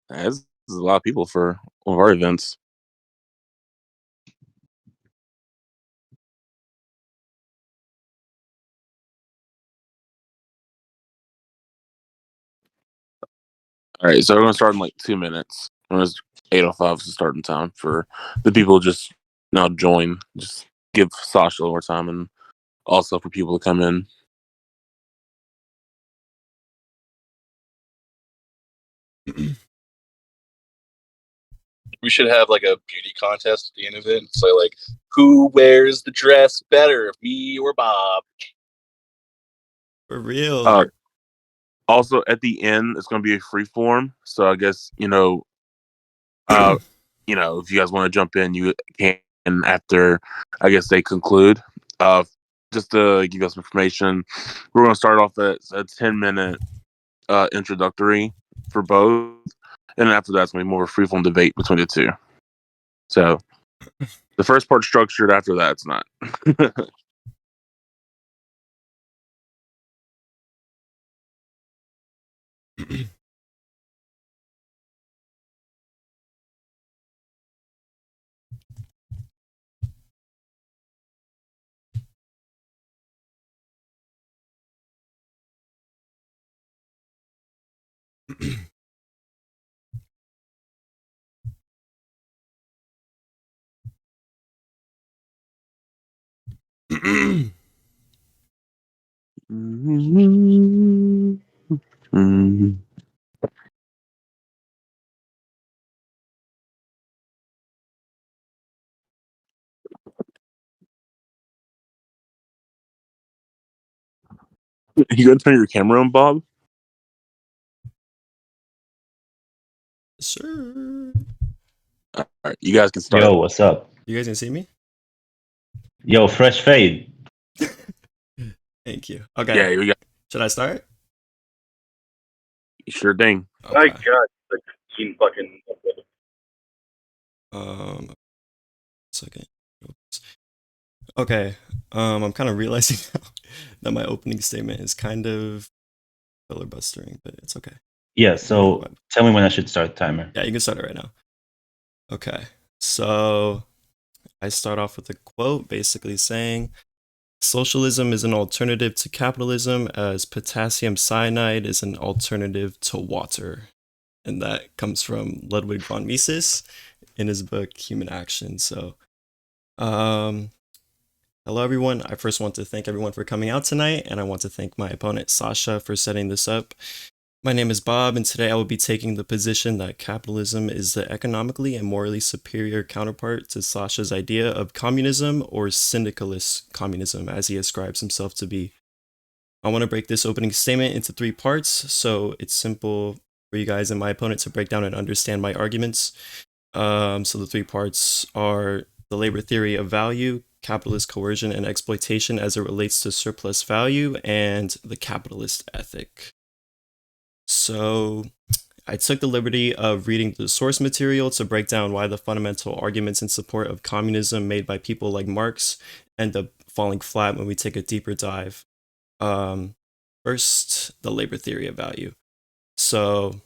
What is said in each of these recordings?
This is a lot of people for one of our events. All right, so we're gonna start in like 2 minutes. When it's 8:05 is the starting time for the people just now join. Just give Sasha a little more time, and also for people to come in. We should have like a beauty contest at the end of it. So like, who wears the dress better, me or Bob? For real. Also, at the end, it's gonna be a free form. So I guess if you guys want to jump in, you can after I guess they conclude. Just to give us information, we're gonna start off at a 10-minute introductory for both, and then after that, it's gonna be more of a free-form debate between the two. So the first part's structured. After that, it's not. You gonna turn your camera on, Bob? Sure. All right, you guys can start. Yo, what's up? You guys can see me? Yo, fresh fade. Thank you. Okay. Yeah, we got. Should I start? Sure thing. My Okay. God, like team fucking. Second. Okay. I'm kind of realizing now that my opening statement is kind of filibustering, but it's okay. Yeah, so tell me when I should start the timer. Yeah, you can start it right now. Okay. So I start off with a quote basically saying, socialism is an alternative to capitalism as potassium cyanide is an alternative to water. And that comes from Ludwig von Mises in his book Human Action. So hello everyone. I first want to thank everyone for coming out tonight, and I want to thank my opponent Sasha for setting this up. My name is Bob, and today I will be taking the position that capitalism is the economically and morally superior counterpart to Sasha's idea of communism, or syndicalist communism, as he ascribes himself to be. I want to break this opening statement into 3 parts, so it's simple for you guys and my opponent to break down and understand my arguments. So the 3 parts are the labor theory of value, capitalist coercion and exploitation as it relates to surplus value, and the capitalist ethic. So I took the liberty of reading the source material to break down why the fundamental arguments in support of communism made by people like Marx end up falling flat when we take a deeper dive. First, the labor theory of value. So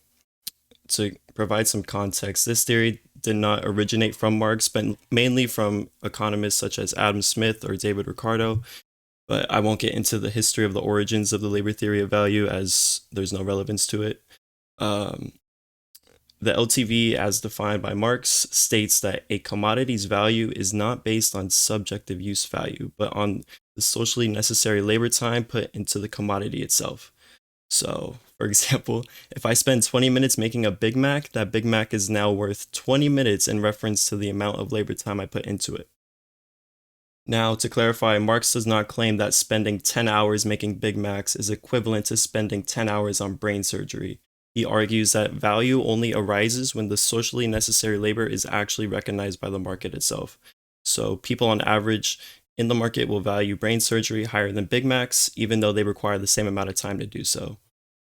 to provide some context, this theory did not originate from Marx, but mainly from economists such as Adam Smith or David Ricardo. But I won't get into the history of the origins of the labor theory of value as there's no relevance to it. The LTV, as defined by Marx, states that a commodity's value is not based on subjective use value, but on the socially necessary labor time put into the commodity itself. So, for example, if I spend 20 minutes making a Big Mac, that Big Mac is now worth 20 minutes in reference to the amount of labor time I put into it. Now, to clarify, Marx does not claim that spending 10 hours making Big Macs is equivalent to spending 10 hours on brain surgery. He argues that value only arises when the socially necessary labor is actually recognized by the market itself. So people on average in the market will value brain surgery higher than Big Macs, even though they require the same amount of time to do so.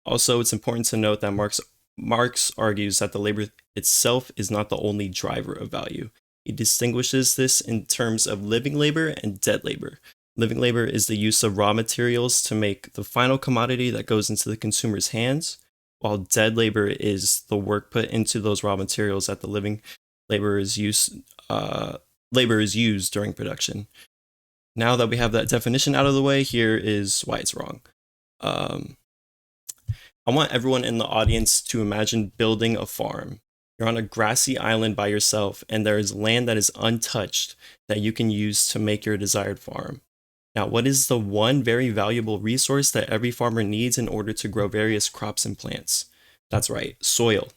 Also, it's important to note that Marx argues that the labor itself is not the only driver of value. He distinguishes this in terms of living labor and dead labor. Living labor is the use of raw materials to make the final commodity that goes into the consumer's hands, while dead labor is the work put into those raw materials that the living labor is used during production. Now that we have that definition out of the way, here is why it's wrong. I want everyone in the audience to imagine building a farm. You're on a grassy island by yourself, and there is land that is untouched that you can use to make your desired farm. Now, what is the one very valuable resource that every farmer needs in order to grow various crops and plants? That's right, soil.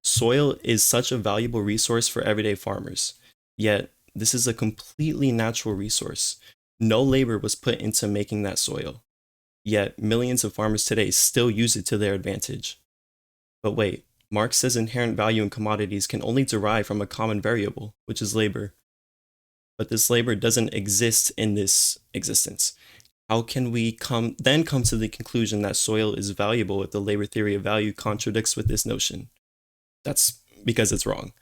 Soil is such a valuable resource for everyday farmers. Yet, this is a completely natural resource. No labor was put into making that soil. Yet, millions of farmers today still use it to their advantage. But wait, Marx says inherent value in commodities can only derive from a common variable, which is labor. But this labor doesn't exist in this existence. How can we come to the conclusion that soil is valuable if the labor theory of value contradicts with this notion? That's because it's wrong.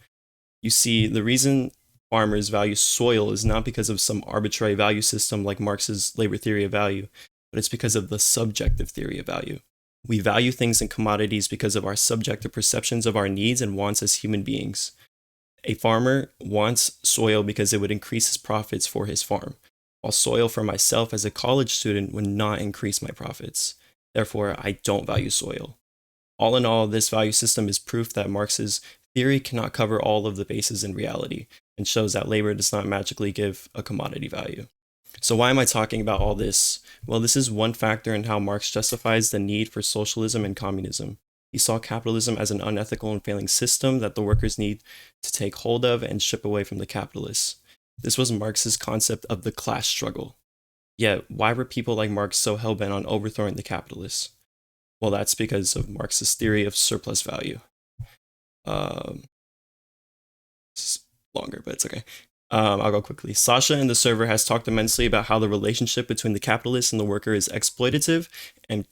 You see, the reason farmers value soil is not because of some arbitrary value system like Marx's labor theory of value, but it's because of the subjective theory of value. We value things and commodities because of our subjective perceptions of our needs and wants as human beings. A farmer wants soil because it would increase his profits for his farm, while soil for myself as a college student would not increase my profits. Therefore, I don't value soil. All in all, this value system is proof that Marx's theory cannot cover all of the bases in reality and shows that labor does not magically give a commodity value. So why am I talking about all this? Well, this is one factor in how Marx justifies the need for socialism and communism. He saw capitalism as an unethical and failing system that the workers need to take hold of and ship away from the capitalists. This was Marx's concept of the class struggle. Yet, why were people like Marx so hell-bent on overthrowing the capitalists? Well, that's because of Marx's theory of surplus value. It's longer, but it's okay. I'll go quickly. Sasha in the server has talked immensely about how the relationship between the capitalist and the worker is exploitative and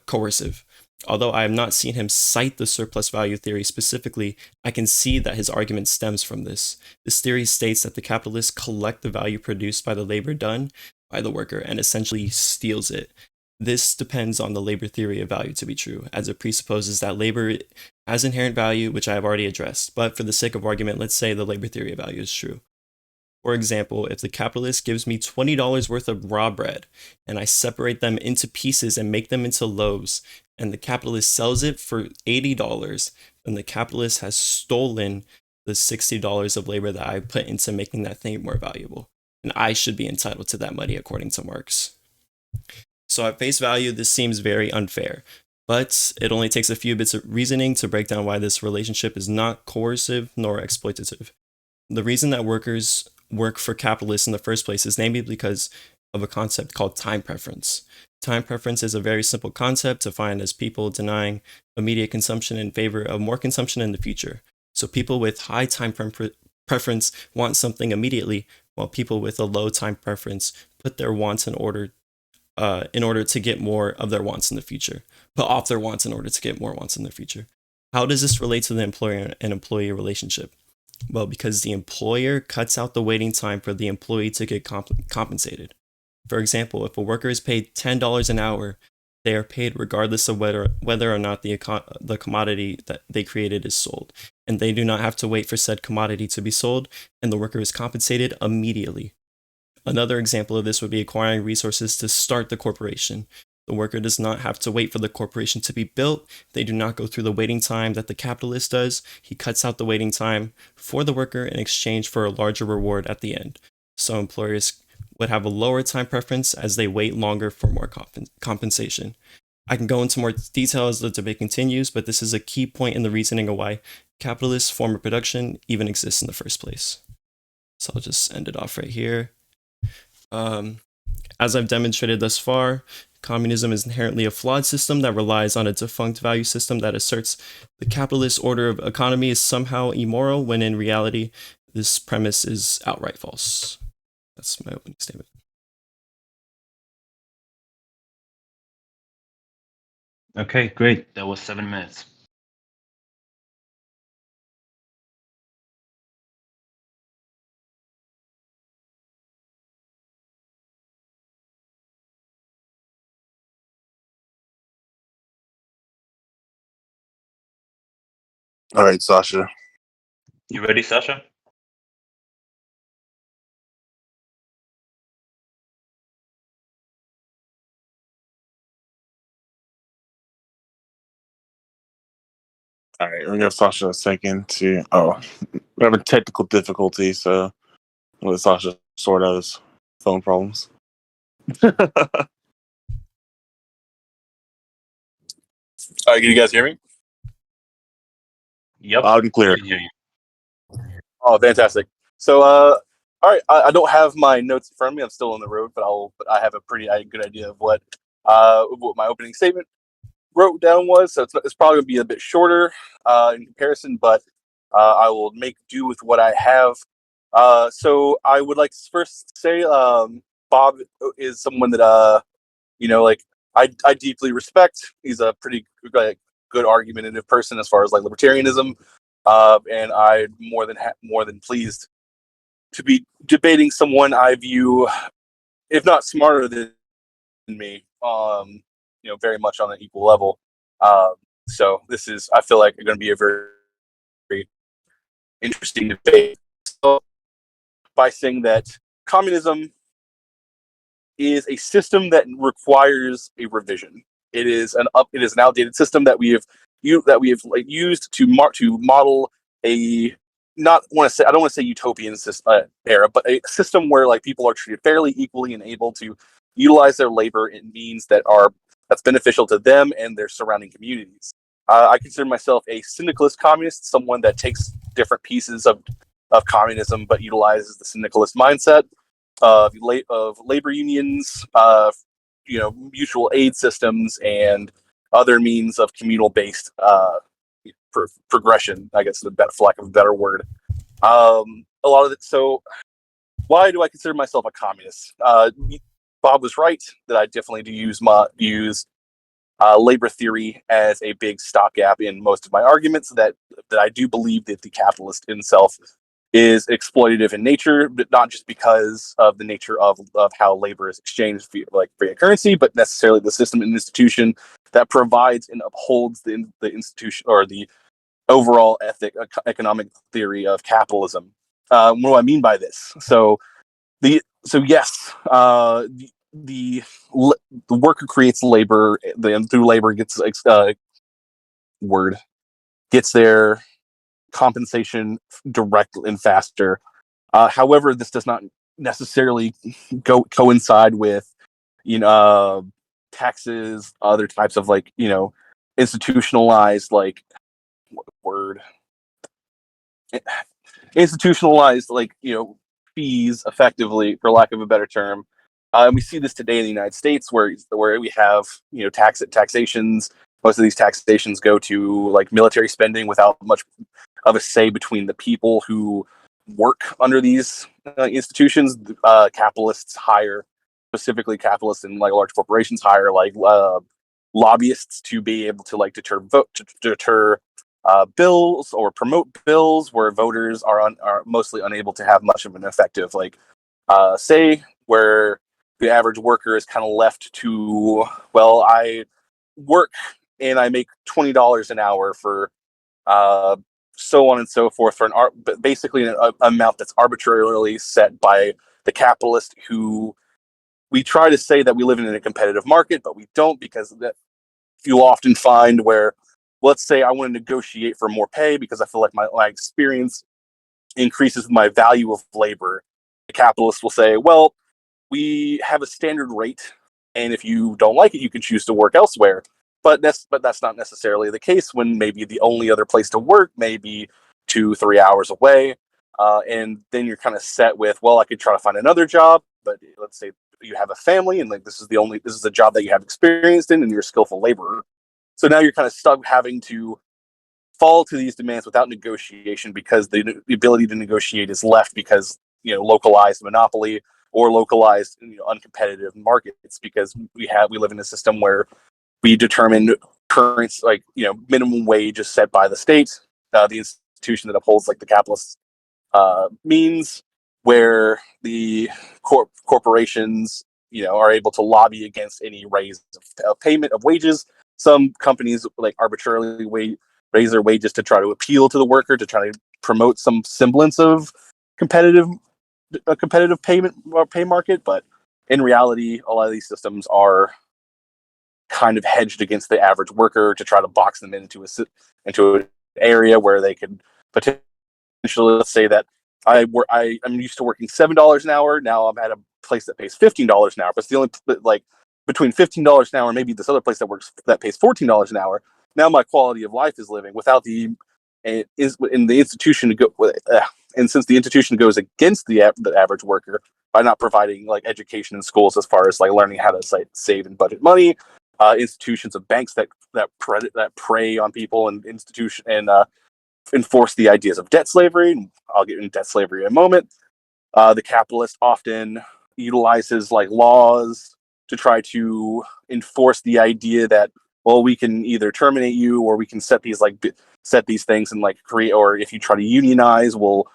coercive. Although I have not seen him cite the surplus value theory specifically, I can see that his argument stems from this. This theory states that the capitalists collect the value produced by the labor done by the worker and essentially steals it. This depends on the labor theory of value to be true, as it presupposes that labor has inherent value, which I have already addressed. But for the sake of argument, let's say the labor theory of value is true. For example, if the capitalist gives me $20 worth of raw bread, and I separate them into pieces and make them into loaves, and the capitalist sells it for $80, then the capitalist has stolen the $60 of labor that I put into making that thing more valuable. And I should be entitled to that money according to Marx. So at face value, this seems very unfair, but it only takes a few bits of reasoning to break down why this relationship is not coercive nor exploitative. The reason that workers work for capitalists in the first place is namely because of a concept called time preference. Time preference is a very simple concept defined as people denying immediate consumption in favor of more consumption in the future. So people with high time preference want something immediately, while people with a low time preference put their wants in order to get more of their wants in the future, put off their wants in order to get more wants in the future. How does this relate to the employer and employee relationship? Well, because the employer cuts out the waiting time for the employee to get compensated. For example, if a worker is paid $10 an hour, they are paid regardless of whether or not the commodity that they created is sold, and they do not have to wait for said commodity to be sold, and the worker is compensated immediately. Another example of this would be acquiring resources to start the corporation. The worker does not have to wait for the corporation to be built. They do not go through the waiting time that the capitalist does. He cuts out the waiting time for the worker in exchange for a larger reward at the end. So employers would have a lower time preference as they wait longer for more compensation. I can go into more detail as the debate continues, but this is a key point in the reasoning of why capitalist form of production even exists in the first place. So I'll just end it off right here. As I've demonstrated thus far, communism is inherently a flawed system that relies on a defunct value system that asserts the capitalist order of economy is somehow immoral, when in reality, this premise is outright false. That's my opening statement. Okay, great. That was 7 minutes. All right, Sasha. You ready, Sasha? All right, we're gonna give Sasha a second to. Oh, we're having technical difficulties, so we'll let Sasha sort out his phone problems. All right, can you guys hear me? Yep. Loud and clear. We can hear you. Oh, fantastic. So, all right, I don't have my notes in front of me. I'm still on the road, but I have a pretty good idea of what my opening statement wrote down was. So it's probably gonna be a bit shorter in comparison, but I will make do with what I have. So I would like to first say Bob is someone that like I deeply respect. He's a pretty good argumentative person as far as like libertarianism, and I'm more than pleased to be debating someone I view, if not smarter than me, very much on an equal level. So this is, I feel like, going to be a very, very interesting debate. So by saying that communism is a system that requires a revision. It is an outdated system that we have used to model a not want to say I don't want to say utopian era, but a system where like people are treated fairly equally and able to utilize their labor in means that's beneficial to them and their surrounding communities. I consider myself a syndicalist communist, someone that takes different pieces of communism but utilizes the syndicalist mindset of labor unions, mutual aid systems, and other means of communal-based progression. I guess, for lack of a better word. A lot of it. So, why do I consider myself a communist? Bob was right that I definitely do use labor theory as a big stopgap in most of my arguments. That I do believe that the capitalist himself is exploitative in nature, but not just because of the nature of how labor is exchanged via currency, but necessarily the system and institution that provides and upholds the institution or the overall economic theory of capitalism. What do I mean by this? Yes, the worker creates labor, then through labor gets gets their compensation direct and faster. However, this does not necessarily coincide with taxes, other types of institutionalized word institutionalized fees, effectively, for lack of a better term. We see this today in the United States, where we have taxations. Most of these taxations go to like military spending without much of a say between the people who work under these institutions. Capitalists hire, specifically capitalists and like large corporations hire lobbyists to be able to deter bills or promote bills where voters are mostly unable to have much of an effective say, where the average worker is kind of left to, well, I work and I make $20 an hour for so on and so forth, for basically an amount that's arbitrarily set by the capitalist, who we try to say that we live in a competitive market, but we don't, because that you'll often find where, let's say I want to negotiate for more pay because I feel like my experience increases my value of labor. The capitalist will say, well, we have a standard rate, and if you don't like it, you can choose to work elsewhere. But that's not necessarily the case when maybe the only other place to work may be 2-3 hours away, and then you're kind of set with, well, I could try to find another job. But let's say you have a family, and this is the job that you have experience in, and you're a skillful laborer. So now you're kind of stuck having to fall to these demands without negotiation, because the ability to negotiate is left because localized monopoly or localized uncompetitive markets, because we live in a system where we determine current minimum wage is set by the state, the institution that upholds the capitalist means, where the corporations are able to lobby against any raise of payment of wages. Some companies arbitrarily wages to try to appeal to the worker, to try to promote some semblance of competitive a competitive payment or pay market. But in reality, a lot of these systems are kind of hedged against the average worker to try to box them into an area where they could potentially, let's say that I'm used to working $7 an hour. Now I'm at a place that pays $15 an hour, but it's the only like between $15 an hour and maybe this other place that pays $14 an hour. Now my quality of life is living without the is in the institution to go and since the institution goes against the average worker by not providing like education in schools as far as like learning how to save and budget money, institutions of banks that prey on people and enforce the ideas of debt slavery. I'll get into debt slavery in a moment. The capitalist often utilizes like laws to try to enforce the idea that, well, we can either terminate you or we can set these things and like create, or if you try to unionize, we'll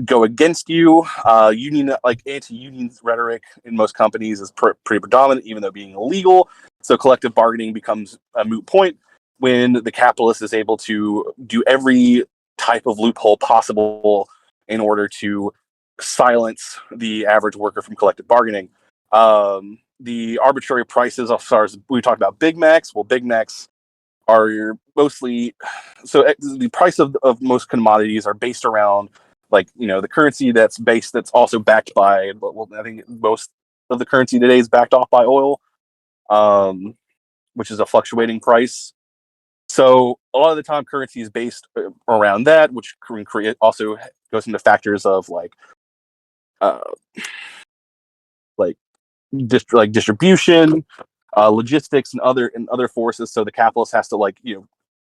go against you. Anti-union rhetoric in most companies is pretty predominant, even though being illegal. So collective bargaining becomes a moot point when the capitalist is able to do every type of loophole possible in order to silence the average worker from collective bargaining. The arbitrary prices, as far as we talked about Big Macs, well, Big Macs are mostly the price of most commodities are based around like the currency that's also backed by, well, I think most of the currency today is backed off by oil, which is a fluctuating price. So a lot of the time currency is based around that, which also goes into factors of like distribution, logistics, and other forces. So the capitalist has to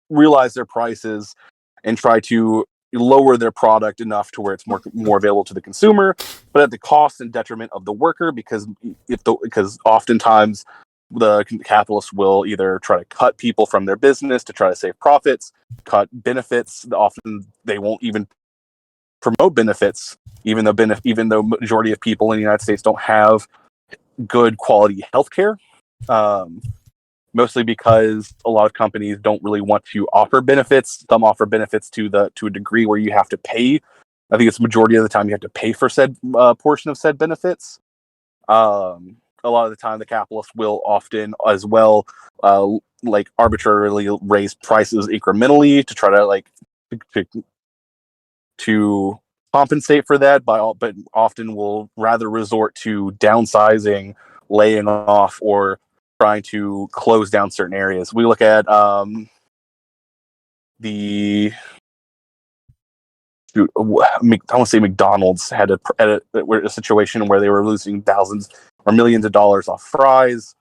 realize their prices and try to lower their product enough to where it's more available to the consumer, but at the cost and detriment of the worker, because oftentimes the capitalists will either try to cut people from their business to try to save profits, cut benefits. Often they won't even promote benefits, even though majority of people in the United States don't have good quality healthcare. Mostly because a lot of companies don't really want to offer benefits. Some offer benefits to a degree where you have to pay. I think it's majority of the time you have to pay for said portion of said benefits. A lot of the time, the capitalists will often as well arbitrarily raise prices incrementally to try to compensate for that. But often will rather resort to downsizing, laying off, or trying to close down certain areas. We look at I want to say McDonald's had a situation where they were losing thousands or millions of dollars off fries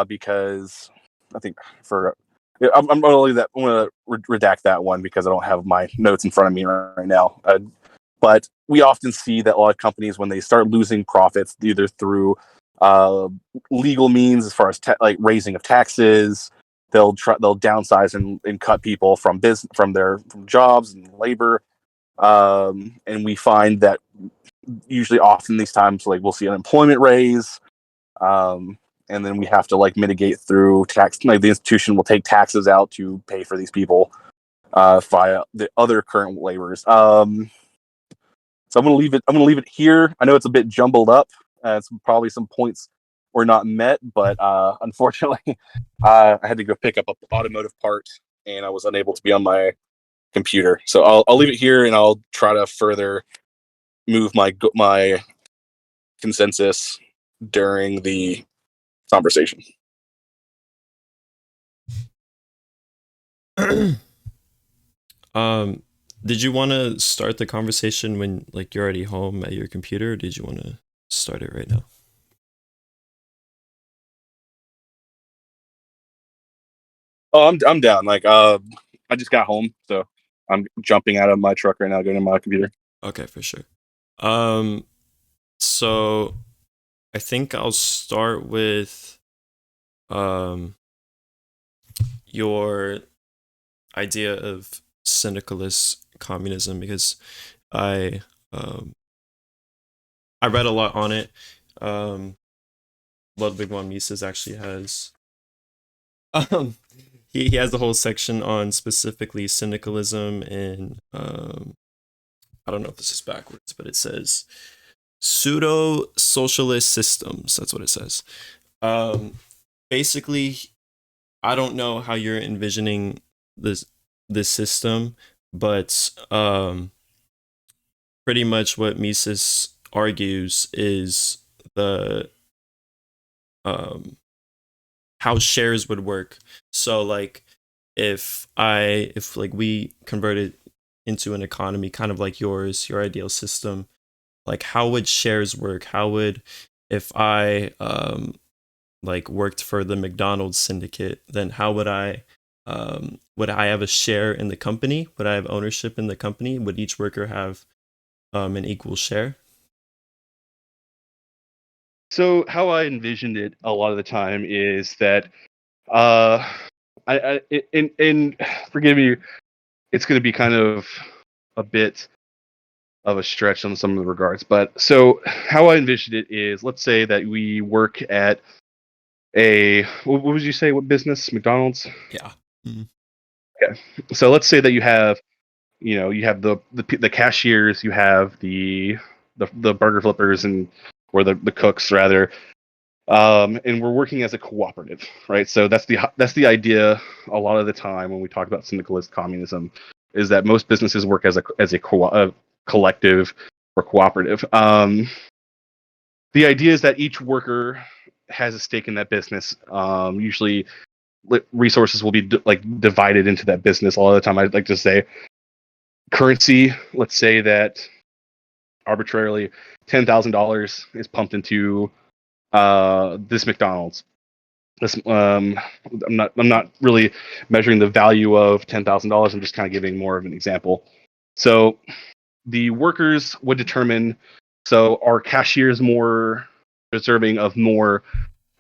because I think I'm going to leave that. I'm going to redact that one because I don't have my notes in front of me right now. But we often see that a lot of companies, when they start losing profits, either through legal means, as far as raising of taxes, they'll downsize and cut people from jobs and labor. And we find that often these times, we'll see unemployment raise, and then we have to mitigate through tax. The institution will take taxes out to pay for these people via the other current laborers. So I'm gonna leave it here. I know it's a bit jumbled up. It's probably some points were not met, but unfortunately, I had to go pick up an automotive part, and I was unable to be on my computer. So I'll leave it here, and I'll try to further move my consensus during the conversation. Did you want to start the conversation when you're already home at your computer, or did you want to start it right now? Oh, I'm down. I just got home, so I'm jumping out of my truck right now, going to my computer. Okay, for sure. So I think I'll start with your idea of syndicalist communism, because I read a lot on it. Ludwig von Mises actually has he has a whole section on specifically syndicalism and I don't know if this is backwards, but it says pseudo socialist systems. That's what it says. Basically, I don't know how you're envisioning this system, but pretty much what Mises argues is the how shares would work. So like if like we converted into an economy kind of like yours, your ideal system, like how would shares work? How would if I like worked for the McDonald's syndicate, then how would I have a share in the company? Would I have ownership in the company? Would each worker have an equal share? So how I envisioned it a lot of the time is that uh and forgive me, it's going to be kind of a bit of a stretch on some of the regards, but so how I envisioned it is, let's say that we work at what would you say, what business? McDonald's? Yeah. Mhm. Okay. So let's say that you have the cashiers, you have the burger flippers and or the cooks rather, and we're working as a cooperative, right? So that's the idea a lot of the time when we talk about syndicalist communism, is that most businesses work as a collective or cooperative. The idea is that each worker has a stake in that business. Usually, resources will be divided into that business. A lot of the time, I'd like to say currency. Let's say that arbitrarily $10,000 is pumped into this McDonald's. This I'm not really measuring the value of $10,000. I'm just kind of giving more of an example. So the workers would determine. So are cashiers more deserving of more?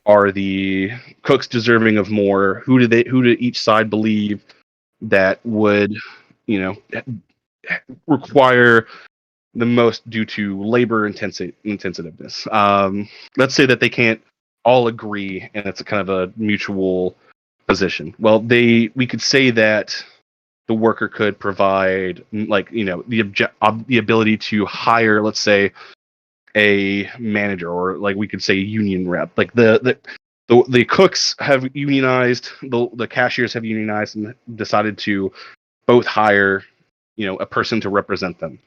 Are the cooks deserving of more? Who do each side believe that would, you know, require the most due to labor intensiveness? Let's say that they can't all agree, and it's a kind of a mutual position. Well, we could say that the worker could provide, like, the ability to hire, let's say, a manager, or like we could say union rep. Like the cooks have unionized, the cashiers have unionized and decided to both hire, a person to represent them,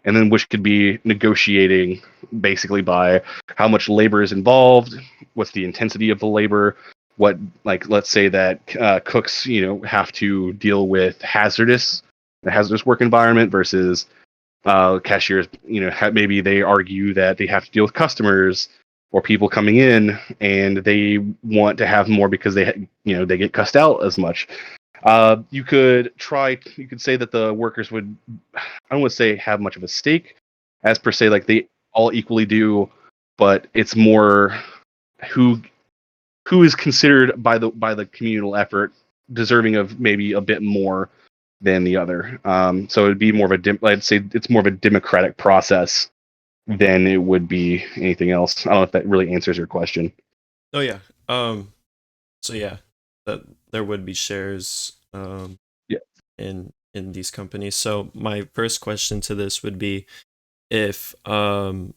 and then which could be negotiating basically by how much labor is involved, what's the intensity of the labor, what, like, let's say that cooks have to deal with the hazardous work environment versus cashiers, maybe they argue that they have to deal with customers or people coming in, and they want to have more because they get cussed out as much. You could say that the workers would, I don't want to say have much of a stake, as per se, like they all equally do, but it's more who is considered by the communal effort deserving of maybe a bit more than the other. So it'd be more of I'd say it's more of a democratic process than it would be anything else. I don't know if that really answers your question. Oh yeah. So yeah, that there would be shares Yeah. in these companies. So my first question to this would be if well,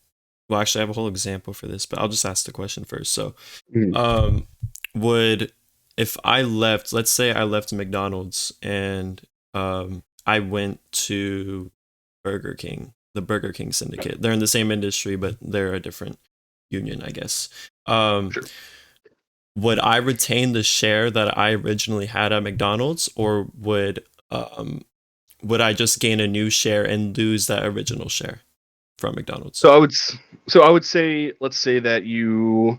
actually I have a whole example for this, but I'll just ask the question first. So Mhm. would if I left, let's say I left McDonald's and I went to Burger King, the Burger King syndicate. They're in the same industry, but they're a different union, I guess. Sure. Would I retain the share that I originally had at McDonald's, or would I just gain a new share and lose that original share from McDonald's? So I would say, let's say that you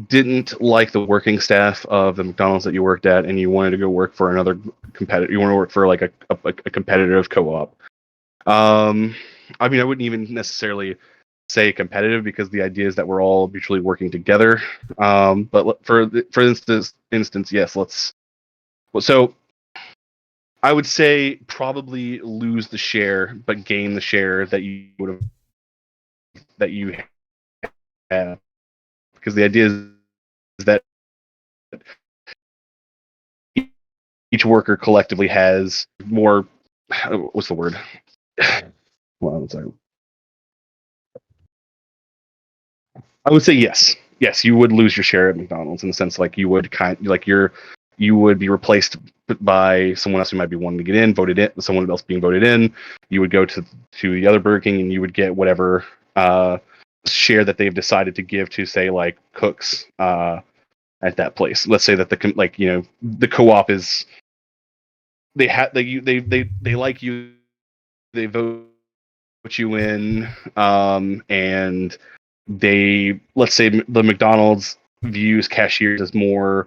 didn't like the working staff of the McDonald's that you worked at, and you wanted to go work for another competitor. You want to work for like a competitive co-op. I mean, I wouldn't even necessarily say competitive, because the idea is that we're all mutually working together. But for instance, yes, so I would say probably lose the share, but gain the share that you have, because the idea is that each worker collectively has more. What's the word? Hold on one second. I would say yes. Yes, you would lose your share at McDonald's in the sense like you would you would be replaced by someone else who might be wanting to get in, voted in, someone else being voted in. You would go to the other Burger King and you would get whatever share that they've decided to give to, say, like cooks at that place. Let's say that the co-op is they like you, they vote you in, and let's say the McDonald's views cashiers as more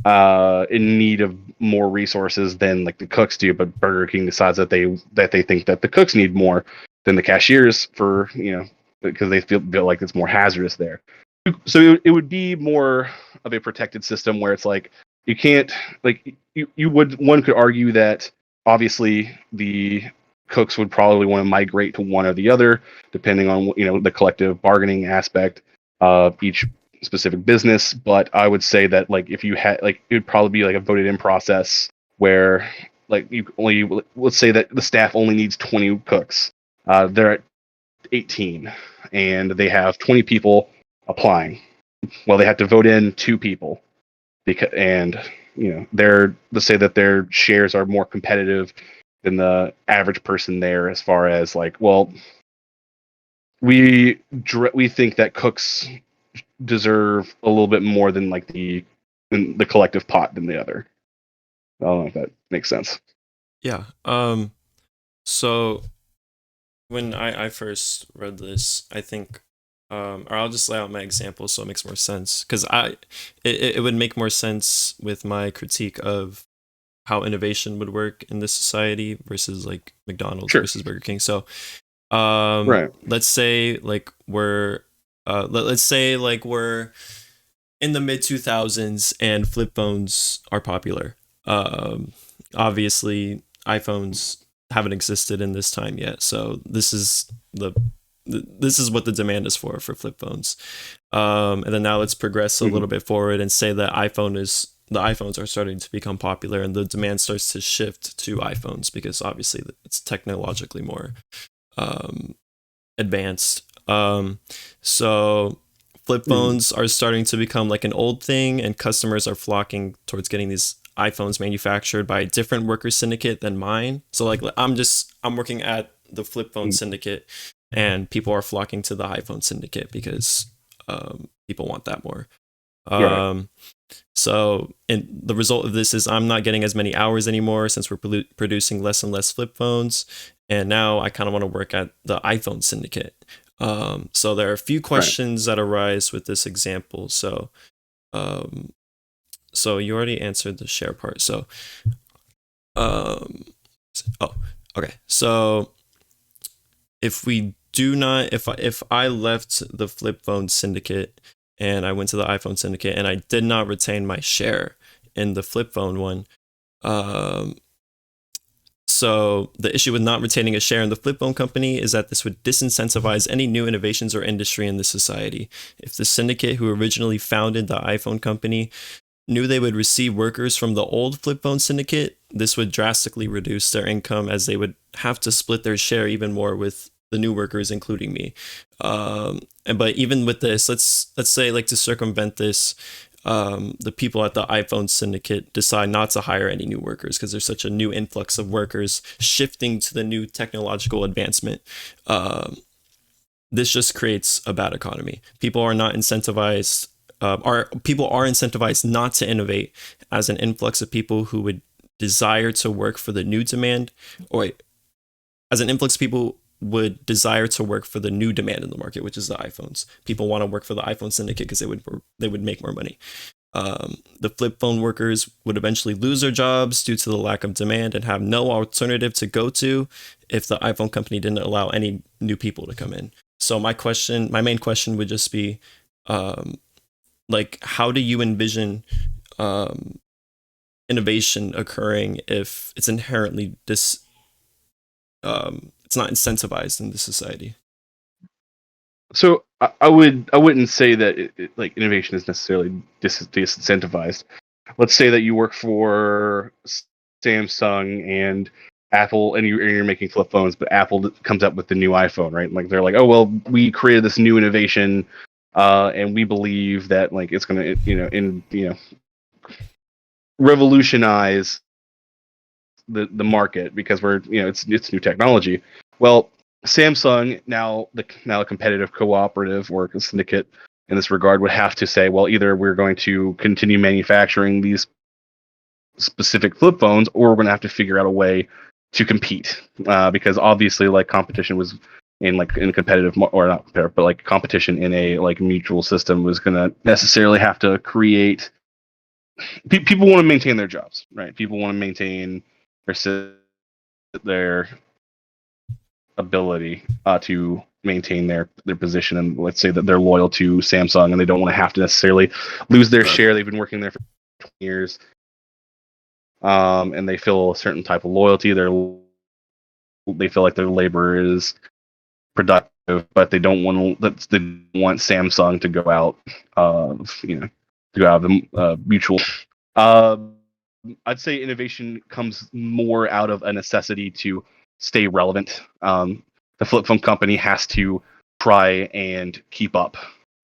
in need of more resources than like the cooks do, but Burger King decides that they think that the cooks need more than the cashiers for, because they feel like it's more hazardous there. So it would be more of a protected system where it's like you can't, like, one could argue that obviously the cooks would probably want to migrate to one or the other depending on the collective bargaining aspect of each specific business. But I would say that, like, if you had, like, it would probably be like a voted in process where, like, let's say that the staff only needs 20 cooks. They're at 18 and they have 20 people applying. Well, they have to vote in 2 people and let's say that their shares are more competitive than the average person there, as far as like, well, we think that cooks deserve a little bit more than like the collective pot than the other. I don't know if that makes sense. Yeah. So when I first read this, I think, or I'll just lay out my example so it makes more sense, because it would make more sense with my critique of how innovation would work in this society versus like McDonald's versus Burger King. So, right. Let's say like let's say like we're in the mid 2000s and flip phones are popular. Obviously iPhones haven't existed in this time yet, so this is what the demand is for flip phones. And then now let's progress a little bit forward and say that the iPhones are starting to become popular and the demand starts to shift to iPhones because obviously it's technologically more advanced. So flip phones are starting to become like an old thing, and customers are flocking towards getting these iPhones manufactured by a different worker syndicate than mine. So like I'm working at the flip phone syndicate, and people are flocking to the iPhone syndicate because people want that more. So, and the result of this is I'm not getting as many hours anymore since we're producing less and less flip phones. And now I kind of want to work at the iPhone syndicate. So there are a few questions that arise with this example. So, so you already answered the share part. So, okay. So if I left the flip phone syndicate and I went to the iPhone syndicate and I did not retain my share in the flip phone one, so the issue with not retaining a share in the flip phone company is that this would disincentivize any new innovations or industry in the society. If the syndicate who originally founded the iPhone company knew they would receive workers from the old flip phone syndicate, this would drastically reduce their income as they would have to split their share even more with the new workers, including me. But even with this, let's say, like, to circumvent this, the people at the iPhone syndicate decide not to hire any new workers because there's such a new influx of workers shifting to the new technological advancement. This just creates a bad economy. People are not incentivized. People are incentivized not to innovate, as an influx of people who would desire to work for the new demand, as an influx of people would desire to work for the new demand in the market, which is the iPhones. People want to work for the iPhone syndicate because they would make more money. The flip phone workers would eventually lose their jobs due to the lack of demand and have no alternative to go to if the iPhone company didn't allow any new people to come in. So my main question would just be, like, how do you envision innovation occurring if it's inherently it's not incentivized in the society? So I wouldn't say that like innovation is necessarily disincentivized. let's say that you work for Samsung and Apple, and you're making flip phones, but Apple comes up with the new iPhone, right? Like they're like, oh well, we created this new innovation, and we believe that like it's gonna, revolutionize the market because we're, it's new technology. Well, Samsung, now a competitive cooperative or a syndicate in this regard, would have to say, well, either we're going to continue manufacturing these specific flip phones, or we're going to have to figure out a way to compete, because obviously, like, competition was in competitive, or not competitive, but like competition in a like mutual system was going to necessarily have to create. People want to maintain their jobs, right? People want to maintain their ability to maintain their position, and let's say that they're loyal to Samsung and they don't want to have to necessarily lose their share. They've been working there for 20 years, and they feel a certain type of loyalty. They feel like their labor is productive, but they don't want Samsung to go out of the mutual. I'd say innovation comes more out of a necessity to stay relevant. The flip phone company has to try and keep up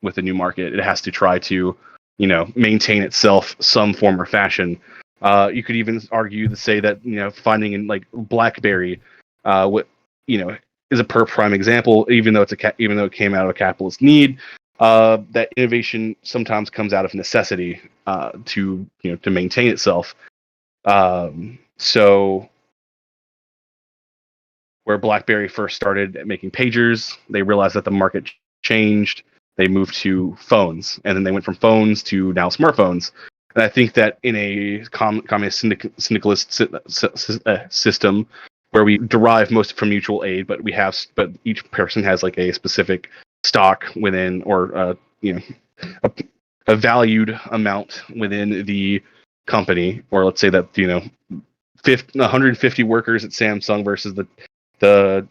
with the new market. It has to try to, maintain itself some form or fashion. You could even argue to say that, finding in like BlackBerry, is a prime example. Even though it came out of a capitalist need, that innovation sometimes comes out of necessity to maintain itself. So where BlackBerry first started making pagers, they realized that the market changed. They moved to phones, and then they went from phones to now smartphones. And I think that in a communist syndicalist system where we derive most from mutual aid, but each person has like a specific stock within, or a valued amount within the company, or let's say that 150 workers at Samsung versus the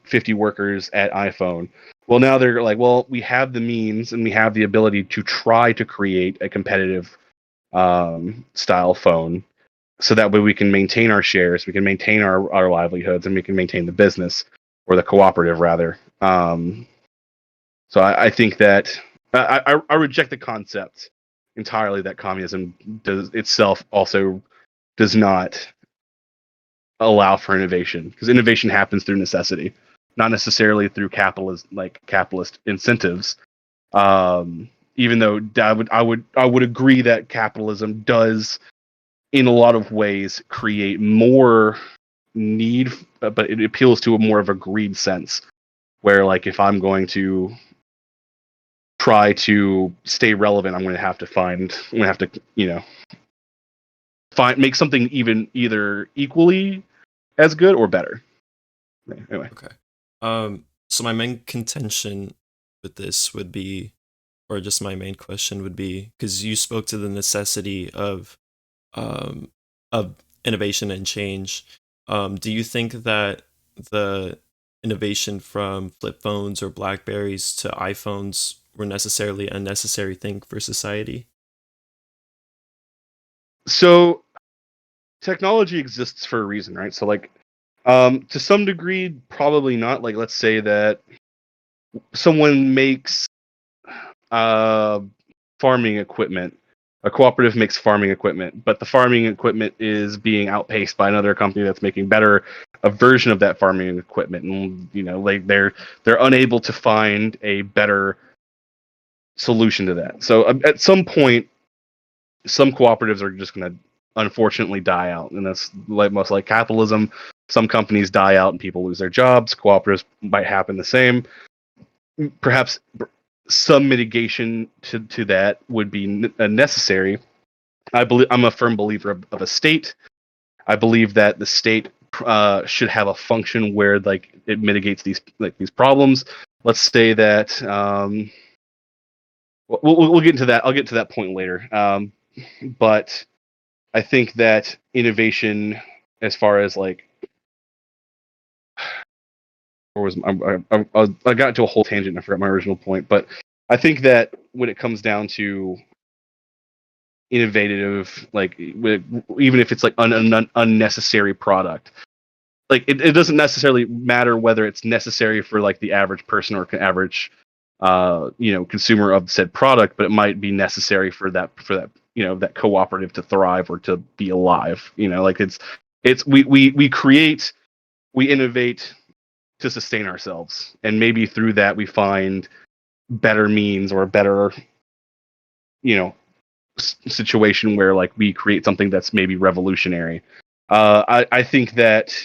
50 workers at iPhone. Well, now they're like, well, we have the means and we have the ability to try to create a competitive style phone, so that way we can maintain our shares, we can maintain our livelihoods, and we can maintain the business, or the cooperative rather. So I think that I reject the concept entirely that communism does not allow for innovation, because innovation happens through necessity, not necessarily through capitalist incentives. Even though I would agree that capitalism does, in a lot of ways, create more need, but it appeals to a more of a greed sense, where like if I'm going to try to stay relevant, I'm going to have to make something either equally as good or better. Anyway. Okay. So my main contention with this would be, or just my main question would be, because you spoke to the necessity of innovation and change. Do you think that the innovation from flip phones or Blackberries to iPhones were necessarily a necessary thing for society? So technology exists for a reason, right? So like, to some degree, probably not. Like, let's say that someone makes farming equipment. A cooperative makes farming equipment, but the farming equipment is being outpaced by another company that's making a version of that farming equipment, and like they're unable to find a better solution to that. So at some point, some cooperatives are just going to unfortunately die out, and that's most like capitalism. Some companies die out and people lose their jobs. Cooperatives might happen the same. Perhaps some mitigation to that would be necessary. I'm a firm believer of a state. I believe that the state should have a function where like it mitigates these problems. Let's say that we'll get into that. I'll get to that point later. But I think that innovation, as far as like, I got into a whole tangent. I forgot my original point, but I think that when it comes down to innovative, like even if it's like an unnecessary product. Like it doesn't necessarily matter whether it's necessary for like the average person or average consumer of said product, but it might be necessary for that that cooperative to thrive or to be alive. Like we innovate to sustain ourselves, and maybe through that we find better means or a better situation where like we create something that's maybe revolutionary. I think that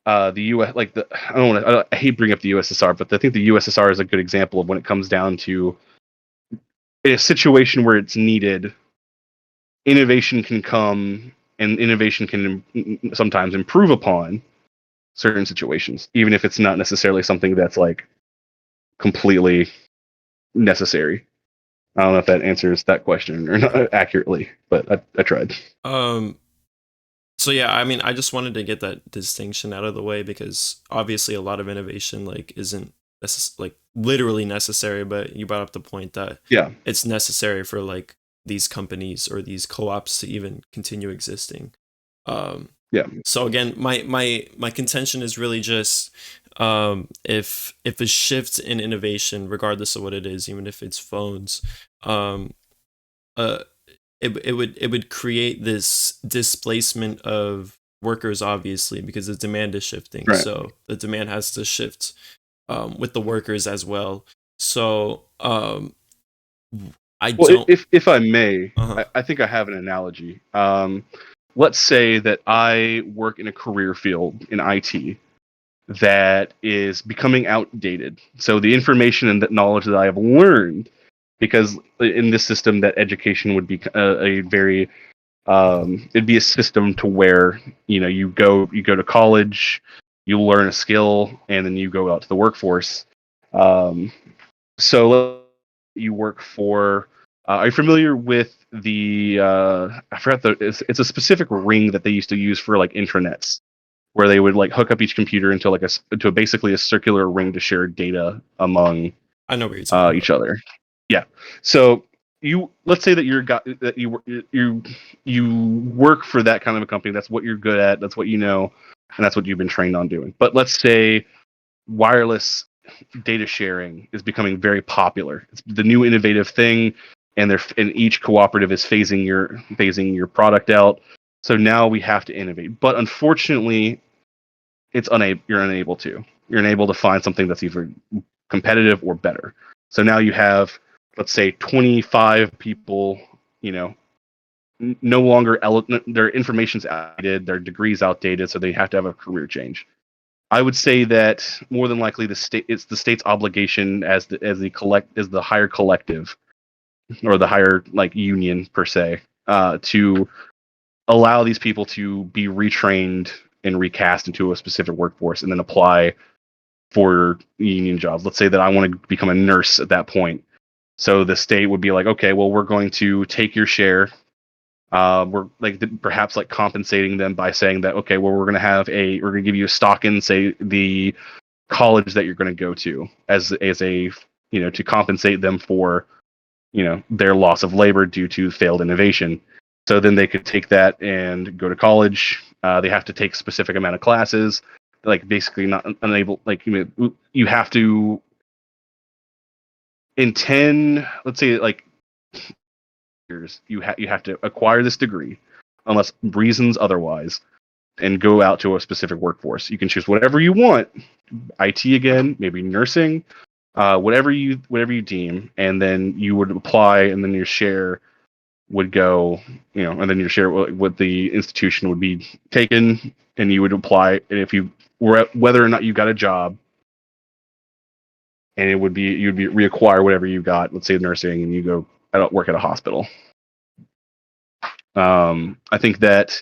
the U.S. like the I hate bringing up the USSR, but I think the USSR is a good example of when it comes down to a situation where it's needed. Innovation can come, and innovation can sometimes improve upon certain situations, even if it's not necessarily something that's like completely necessary. I don't know if that answers that question or not accurately, but I tried. So yeah, I mean, I just wanted to get that distinction out of the way because obviously a lot of innovation like isn't like literally necessary, but you brought up the point that it's necessary for like these companies or these co-ops to even continue existing. So again, my contention is really just if a shift in innovation, regardless of what it is, even if it's phones, it would create this displacement of workers, obviously, because the demand is shifting. Right. So the demand has to shift with the workers as well. So if I may, I think I have an analogy. Let's say that I work in a career field in IT that is becoming outdated. So the information and the knowledge that I have learned, because in this system, that education would be a very it'd be a system to where you go to college, you learn a skill, and then you go out to the workforce. So you work for. Are you familiar with the? I forgot it's a specific ring that they used to use for like intranets, where they would like hook up each computer into basically a circular ring to share data among. I know what you're talking each other. Yeah. So let's say that you work for that kind of a company. That's what you're good at. That's what you know, and that's what you've been trained on doing. But let's say wireless data sharing is becoming very popular. It's the new innovative thing, and each cooperative is phasing your product out. So now we have to innovate. But unfortunately, you're unable to find something that's either competitive or better. So now you have, let's say, 25 people, no longer their information's outdated, their degrees outdated, so they have to have a career change. I would say that more than likely it's the state's obligation as the higher collective or the higher like union per se to allow these people to be retrained and recast into a specific workforce and then apply for union jobs. Let's say that I want to become a nurse at that point. So the state would be like, okay, well, we're going to take your share. We're perhaps compensating them by saying that, okay, well, we're going to give you a stock in, say, the college that you're going to go to as a to compensate them for their loss of labor due to failed innovation. So then they could take that and go to college. They have to take a specific amount of classes, basically not unable. You have to in 10, let's say years, you have to acquire this degree, unless reasons otherwise, and go out to a specific workforce. You can choose whatever you want, IT again, maybe nursing, whatever you deem, and then you would apply, and then your share would go, and then your share with the institution would be taken, and you would apply, and if you were whether or not you got a job, and you'd reacquire whatever you got, let's say nursing, and you go work at a hospital. I think that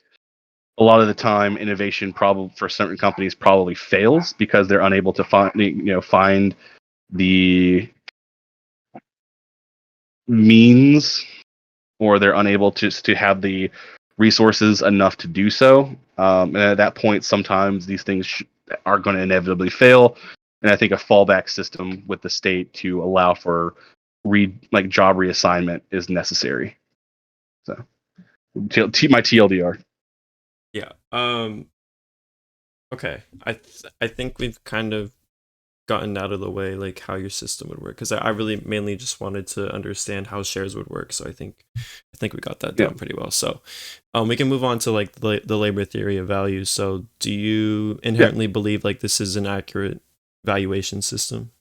a lot of the time innovation probably for certain companies probably fails because they're unable to find the means, or they're unable to have the resources enough to do so. And at that point, sometimes these things are going to inevitably fail. And I think a fallback system with the state to allow for job reassignment is necessary. So, my TLDR. Yeah. Okay. I think we've kind of gotten out of the way like how your system would work, because I really mainly just wanted to understand how shares would work. So I think we got that down pretty well. So we can move on to like the labor theory of value. So do you inherently believe like this is an accurate valuation system?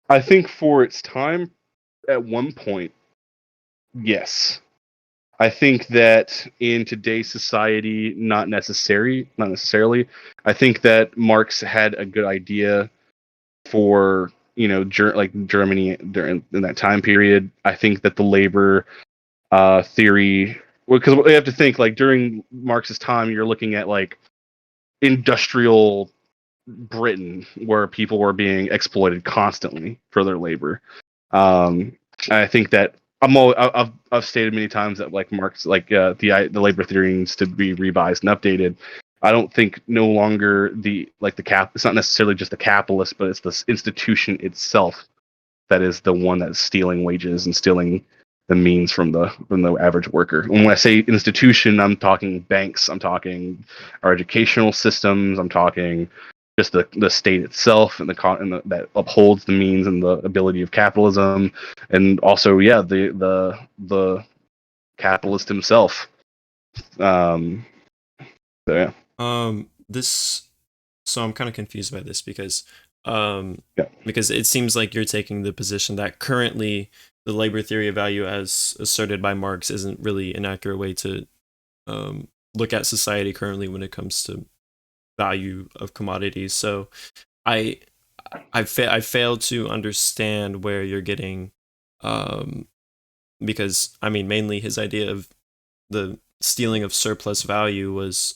I think for its time, at one point, yes. I think that in today's society, not necessarily. I think that Marx had a good idea for Germany during in that time period. I think that the labor theory, because we have to think like during Marx's time, you're looking at like industrial Britain where people were being exploited constantly for their labor. I think that I've stated many times that like Marx, like the labor theory needs to be revised and updated. I don't think no longer the cap. It's not necessarily just the capitalist, but it's the institution itself that is the one that's stealing wages and stealing the means from the average worker. And when I say institution, I'm talking banks. I'm talking our educational systems. I'm talking just the state itself and that upholds the means and the ability of capitalism, and also the capitalist himself. So yeah. This so I'm kind of confused by this because because it seems like you're taking the position that currently the labor theory of value as asserted by Marx isn't really an accurate way to look at society currently when it comes to value of commodities. So I fail to understand where you're getting because I mean mainly his idea of the stealing of surplus value was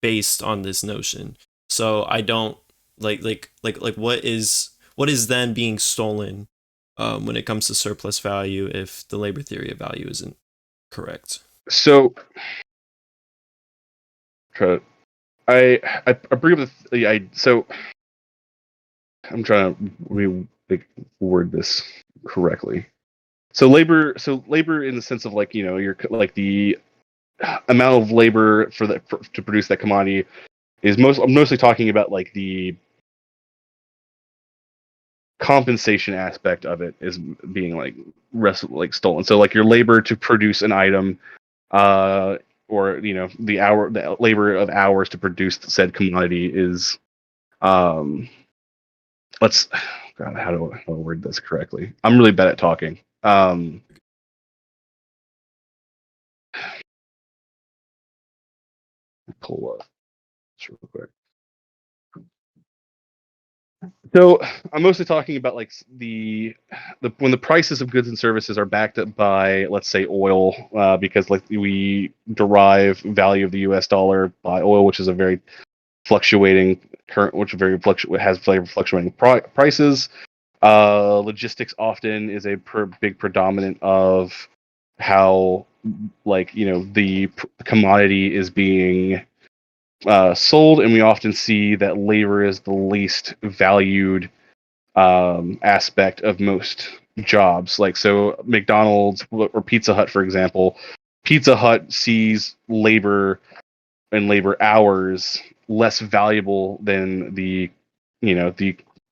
based on this notion. So I don't like what is then being stolen when it comes to surplus value if the labor theory of value isn't correct. So I bring up so I'm trying to word this correctly. So labor in the sense of like you're like the amount of labor to produce that commodity is I'm mostly talking about like the compensation aspect of it is being like stolen. So like your labor to produce an item, or the labor of hours to produce said commodity is let's God, how do I word this correctly? I'm really bad at talking. Pull up real quick. So I'm mostly talking about like the when the prices of goods and services are backed up by, let's say, oil, because like we derive value of the U.S. dollar by oil, which is a very fluctuating has very fluctuating prices. Logistics often is a big predominant of how the commodity is being sold, and we often see that labor is the least valued aspect of most jobs. Like so, McDonald's or Pizza Hut, for example, Pizza Hut sees labor and labor hours less valuable than the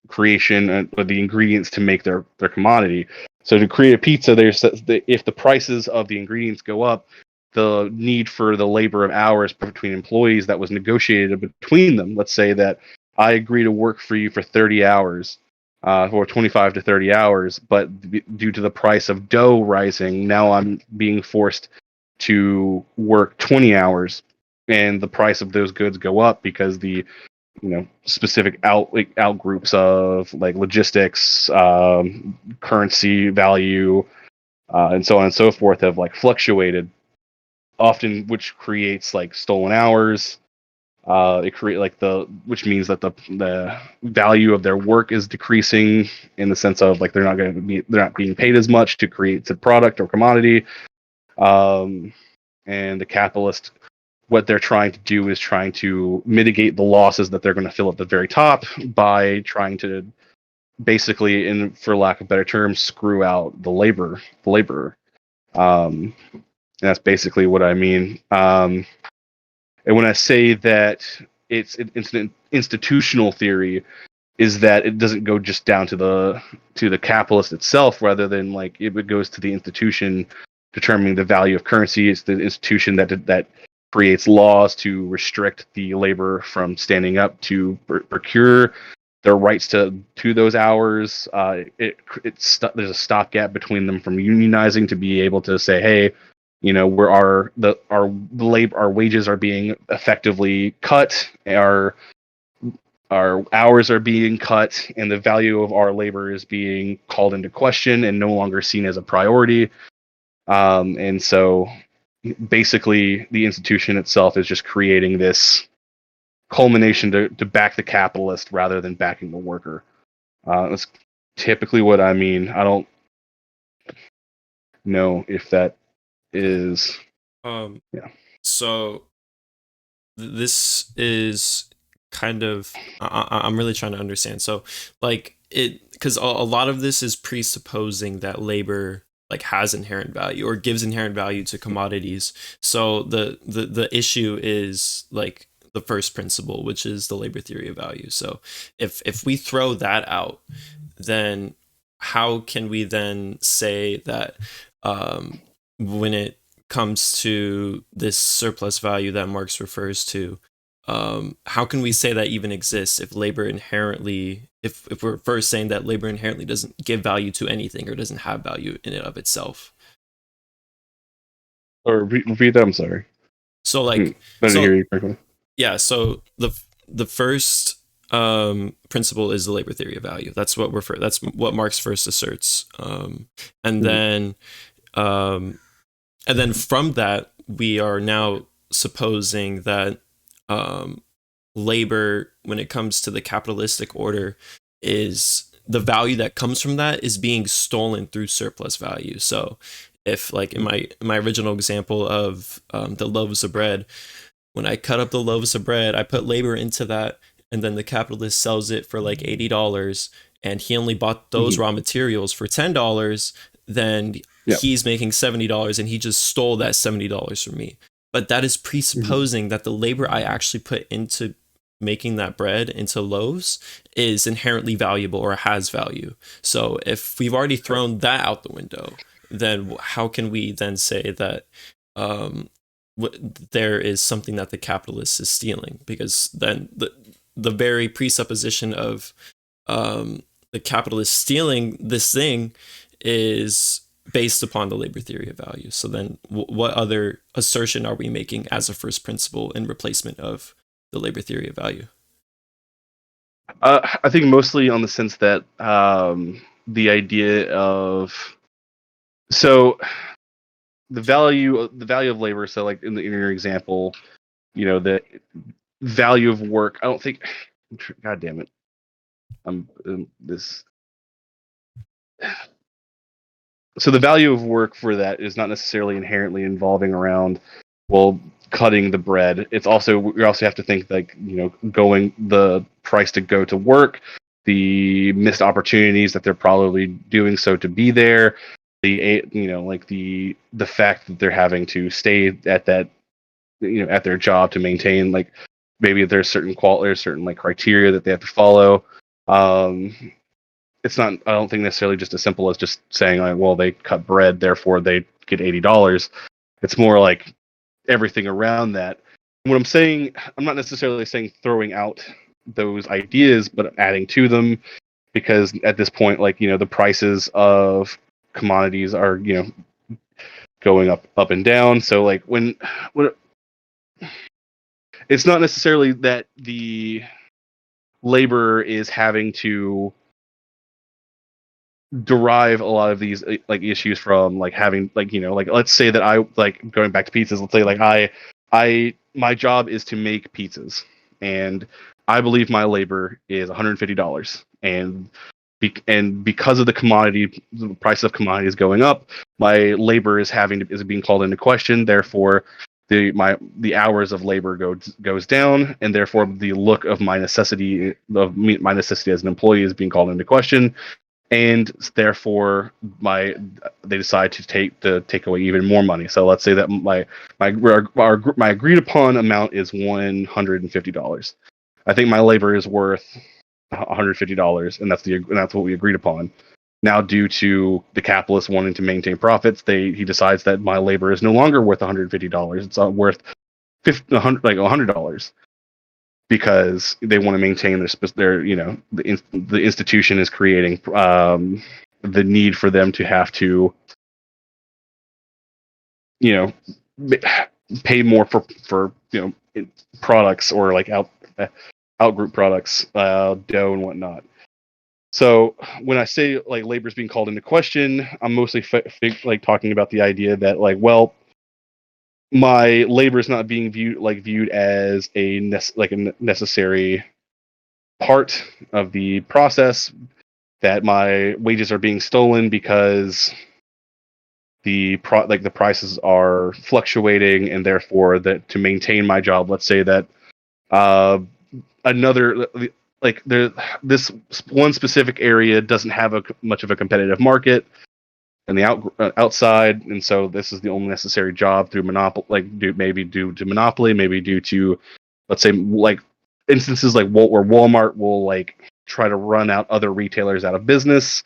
creation or the ingredients to make their commodity. So to create a pizza, if the prices of the ingredients go up, the need for the labor of hours between employees that was negotiated between them. Let's say that I agree to work for you for 30 hours, or 25 to 30 hours, but due to the price of dough rising, now I'm being forced to work 20 hours, and the price of those goods go up because the specific out groups of like logistics, currency value, and so on and so forth have like fluctuated often, which creates like stolen hours. Which means that the value of their work is decreasing in the sense of like they're not being paid as much to create the product or commodity. And the capitalist, what they're trying to do is trying to mitigate the losses that they're going to feel at the very top by trying to basically, and for lack of better terms, screw out the laborer. that's basically what I mean. And when I say that it's an institutional theory, is that it doesn't go just down to the capitalist itself, rather than like it goes to the institution determining the value of currency. It's the institution that creates laws to restrict the labor from standing up to procure their rights to those hours. There's a stopgap between them from unionizing to be able to say, hey, our wages are being effectively cut, our hours are being cut, and the value of our labor is being called into question and no longer seen as a priority. And so basically the institution itself is just creating this culmination to back the capitalist rather than backing the worker. That's typically what I mean. I don't know if that is yeah. So this is kind of I'm really trying to understand. So like because a lot of this is presupposing that labor like has inherent value or gives inherent value to commodities. So the issue is like the first principle, which is the labor theory of value. So if we throw that out, then how can we then say that when it comes to this surplus value that Marx refers to, how can we say that even exists if labor inherently, if we're first saying that labor inherently doesn't give value to anything or doesn't have value in and of itself? Or repeat that. I'm sorry. So like, I didn't hear you correctly. Yeah. So the first principle is the labor theory of value. That's what that's what Marx first asserts, and then from that we are now supposing that labor, when it comes to the capitalistic order, is the value that comes from that is being stolen through surplus value. So if like in my original example of the loaves of bread, when I cut up the loaves of bread, I put labor into that, and then the capitalist sells it for like $80, and he only bought those raw materials for $10, then he's making $70, and he just stole that $70 from me. But that is presupposing that the labor I actually put into making that bread into loaves is inherently valuable or has value. So if we've already thrown that out the window, then how can we then say that there is something that the capitalist is stealing? Because then the very presupposition of the capitalist stealing this thing is based upon the labor theory of value. So then what other assertion are we making as a first principle in replacement of the labor theory of value? I think mostly on the sense that the idea of the value of labor. So like in your example, the value of work. I don't think. God damn it. This. So the value of work for that is not necessarily inherently involving around, well, cutting the bread. It's also, we also have to think like, going the price to go to work, the missed opportunities that they're probably doing so to be there, like the fact that they're having to stay at that, at their job to maintain, like maybe there's certain like criteria that they have to follow. It's not, I don't think necessarily just as simple as just saying like, well, they cut bread, therefore they get $80. It's more like everything around that. What I'm saying, I'm not necessarily saying throwing out those ideas, but adding to them, because at this point, like, the prices of commodities are, going up and down. So like when it's not necessarily that the labor is having to derive a lot of these like issues from like having like like let's say that I like going back to pizzas, let's say like I my job is to make pizzas, and I believe my labor is $150, and because of the price of commodities going up, my labor is being called into question. Therefore the hours of labor goes down, and therefore the look of my necessity as an employee is being called into question. and therefore they decide to take away even more money. So let's say that my agreed upon amount is $150. I think my labor is worth $150, and that's what we agreed upon. Now, due to the capitalist wanting to maintain profits, he decides that my labor is no longer worth $150. It's worth $100, because they want to maintain their the institution is creating the need for them to have to pay more for products, or like outgroup products, dough and whatnot. So when I say like labor is being called into question, I'm mostly like talking about the idea that like, well, my labor is not being viewed as a necessary part of the process, that my wages are being stolen because the prices are fluctuating, and therefore that to maintain my job, let's say that another like this one specific area doesn't have much of a competitive market in the outside, and so this is the only necessary job through monopoly, maybe due to monopoly, maybe due to, let's say, like instances like where Walmart will like try to run out other retailers out of business.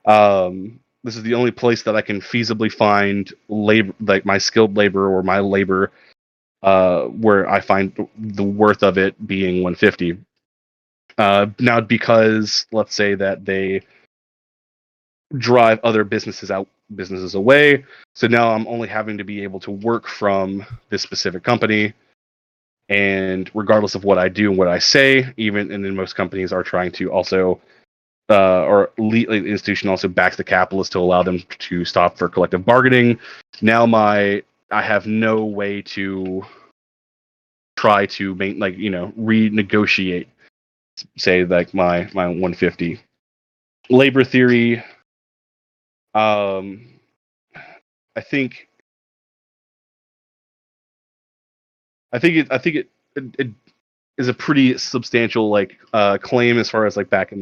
This is the only place that I can feasibly find labor, like my skilled labor or my labor, where I find the worth of it being $150. Now, because let's say that they drive other businesses away, so now I'm only having to be able to work from this specific company, and regardless of what I do and what I say, and then most companies are trying to also the institution also backs the capitalists to allow them to stop for collective bargaining. Now I have no way to try to renegotiate, say, like my 150. Labor theory, I think it is a pretty substantial claim, as far as like back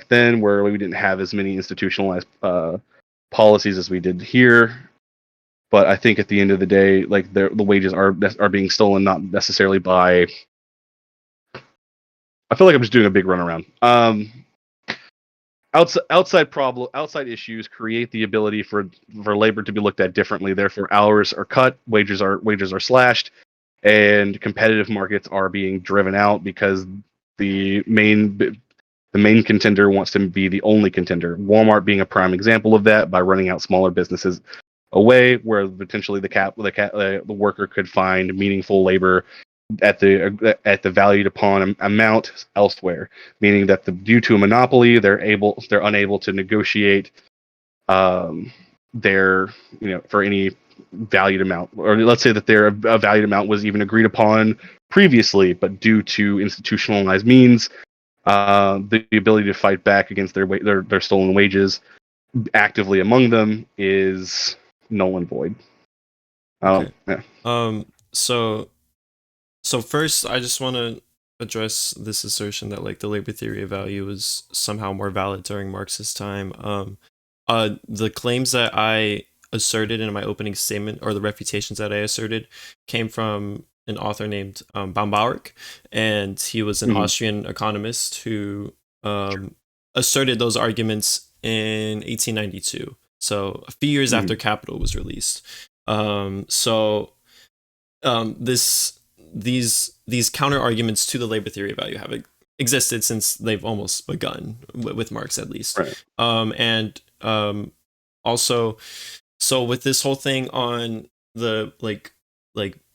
then, where we didn't have as many institutionalized policies as we did here. But I think at the end of the day, like the wages are being stolen, not necessarily by. I feel like I'm just doing a big runaround. Outside issues create the ability for labor to be looked at differently. Therefore, hours are cut, wages are slashed, and competitive markets are being driven out because the main contender wants to be the only contender. Walmart being a prime example of that, by running out smaller businesses away, where potentially the worker could find meaningful labor at the valued upon amount elsewhere, meaning that due to a monopoly, they're unable to negotiate their for any valued amount, or let's say that their valued amount was even agreed upon previously, but due to institutionalized means, the ability to fight back against their stolen wages actively among them is null and void. Okay. Yeah. So first, I just want to address this assertion that like the labor theory of value was somehow more valid during Marx's time. The claims that I asserted in my opening statement, or the refutations that I asserted, came from an author named Baumbark, and he was an Austrian economist who asserted those arguments in 1892. So a few years after Capital was released. These counter arguments to the labor theory of value have existed since they've almost begun, with Marx at least. Right. Also, so with this whole thing on the like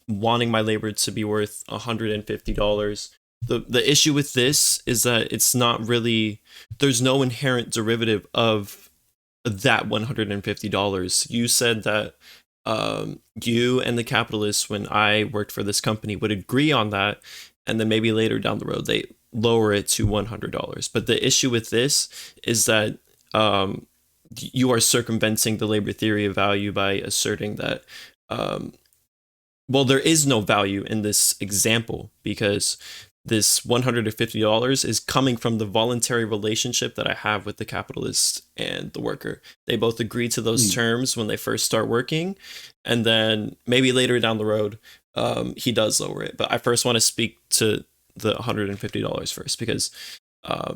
wanting my labor to be worth $150, the issue with this is that it's not really, there's no inherent derivative of that $150. You said that you and the capitalists, when I worked for this company, would agree on that, and then maybe later down the road they lower it to $100. But the issue with this is that you are circumventing the labor theory of value by asserting that well, there is no value in this example, because this $150 is coming from the voluntary relationship that I have with the capitalist and the worker. They both agree to those terms when they first start working, and then maybe later down the road, he does lower it. But I first want to speak to the $150 first, because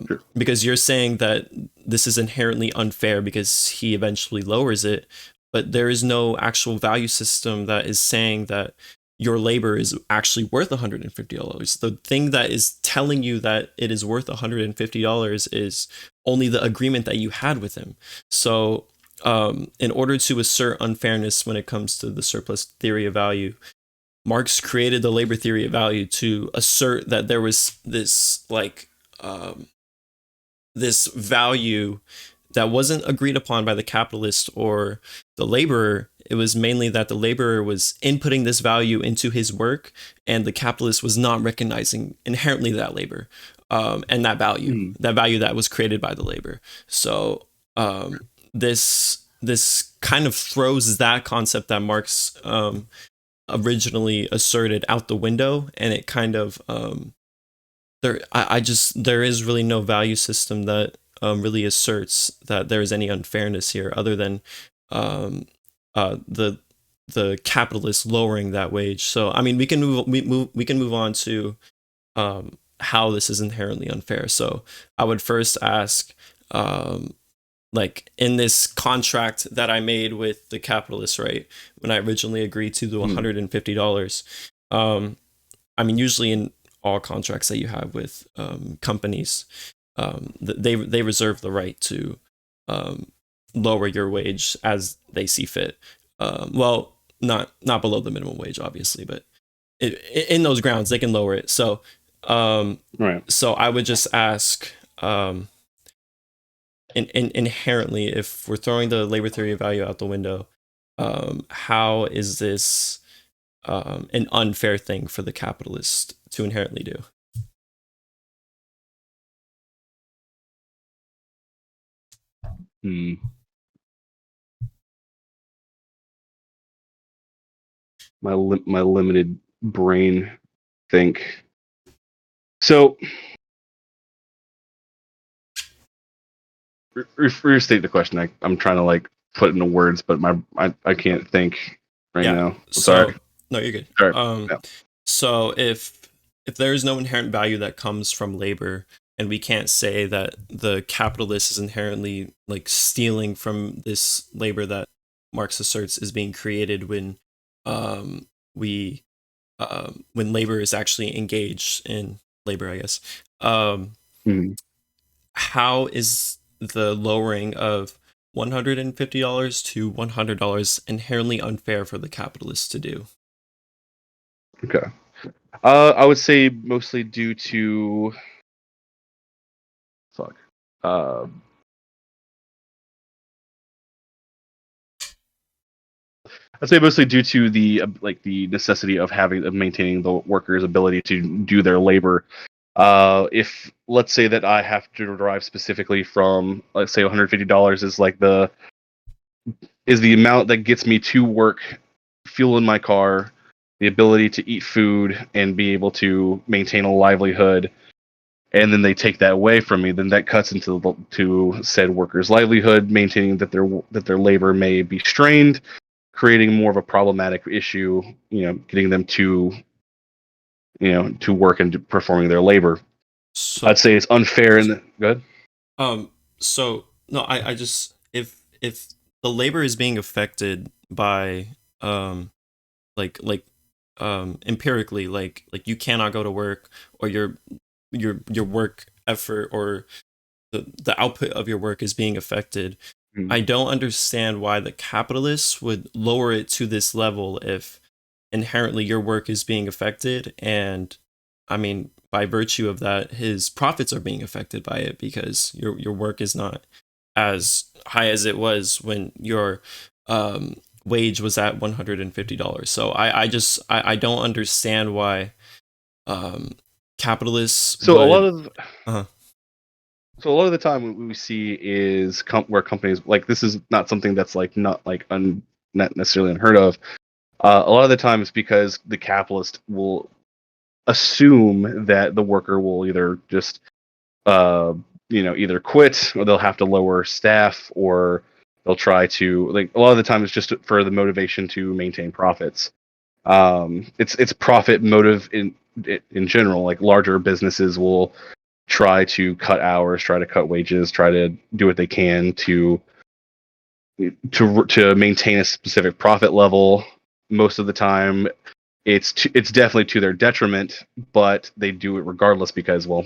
Sure. because you're saying that this is inherently unfair because he eventually lowers it, but there is no actual value system that is saying that your labor is actually worth $150. The thing that is telling you that it is worth $150 is only the agreement that you had with him. So in order to assert unfairness when it comes to the surplus theory of value, Marx created the labor theory of value to assert that there was this this value that wasn't agreed upon by the capitalist or the laborer. It was mainly that the laborer was inputting this value into his work, and the capitalist was not recognizing inherently that labor and that value that was created by the labor. So this kind of throws that concept that Marx originally asserted out the window, and it kind of there is really no value system that really asserts that there is any unfairness here, other than the capitalist lowering that wage. So I mean, we can move on to how this is inherently unfair. So I would first ask, like, in this contract that I made with the capitalist, right, when I originally agreed to the $150, I mean, usually in all contracts that you have with companies, they reserve the right to lower your wage as they see fit. Well, not below the minimum wage, obviously, but in those grounds they can lower it. So Right. so I would just ask, inherently, if we're throwing the labor theory of value out the window, how is this an unfair thing for the capitalist to inherently do? My limited brain think. So restate the question. I'm trying to like put it into words, but I can't think right now. Sorry. No, you're good. Sorry. Yeah. So if there is no inherent value that comes from labor, and we can't say that the capitalist is inherently like stealing from this labor that Marx asserts is being created when when labor is actually engaged in labor, I guess. How is the lowering of $150 to $100 inherently unfair for the capitalist to do? Okay. I would say mostly due to I'd say mostly due to the the necessity of maintaining the workers' ability to do their labor. If let's say that I have to derive specifically from, let's say $150 is the amount that gets me to work, fuel in my car, the ability to eat food and be able to maintain a livelihood, and then they take that away from me, then that cuts into said workers' livelihood, maintaining that their labor may be strained, creating more of a problematic issue, getting them to work and performing their labor. So I'd say it's unfair. Go ahead. So no, I just, if the labor is being affected by empirically, like you cannot go to work, or your work effort or the output of your work is being affected. I don't understand why the capitalists would lower it to this level if inherently your work is being affected, and I mean, by virtue of that, his profits are being affected by it, because your work is not as high as it was when your wage was at $150. So I don't understand why capitalists. So a lot of the time what we see is where companies, like, this is not something that's not necessarily unheard of. A lot of the time it's because the capitalist will assume that the worker will either just either quit, or they'll have to lower staff, or they'll try to, like, a lot of the time it's just for the motivation to maintain profits. It's profit motive in general. Like, larger businesses will try to cut hours, try to cut wages, try to do what they can to maintain a specific profit level. Most of the time, it's definitely to their detriment, but they do it regardless because, well,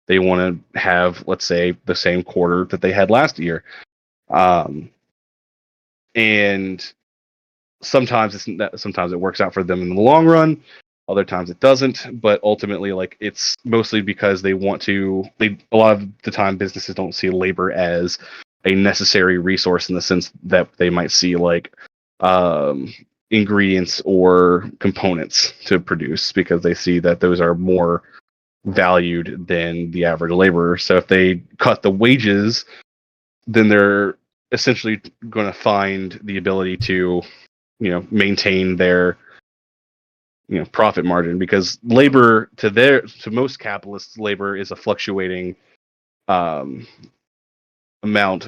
they want to have, let's say, the same quarter that they had last year. And sometimes sometimes it works out for them in the long run. Other times it doesn't. But ultimately, like, it's mostly because they want to. A lot of the time, businesses don't see labor as a necessary resource in the sense that they might see, like, ingredients or components to produce, because they see that those are more valued than the average laborer. So if they cut the wages, then they're essentially going to find the ability to, maintain their, profit margin, because labor to most capitalists, labor is a fluctuating amount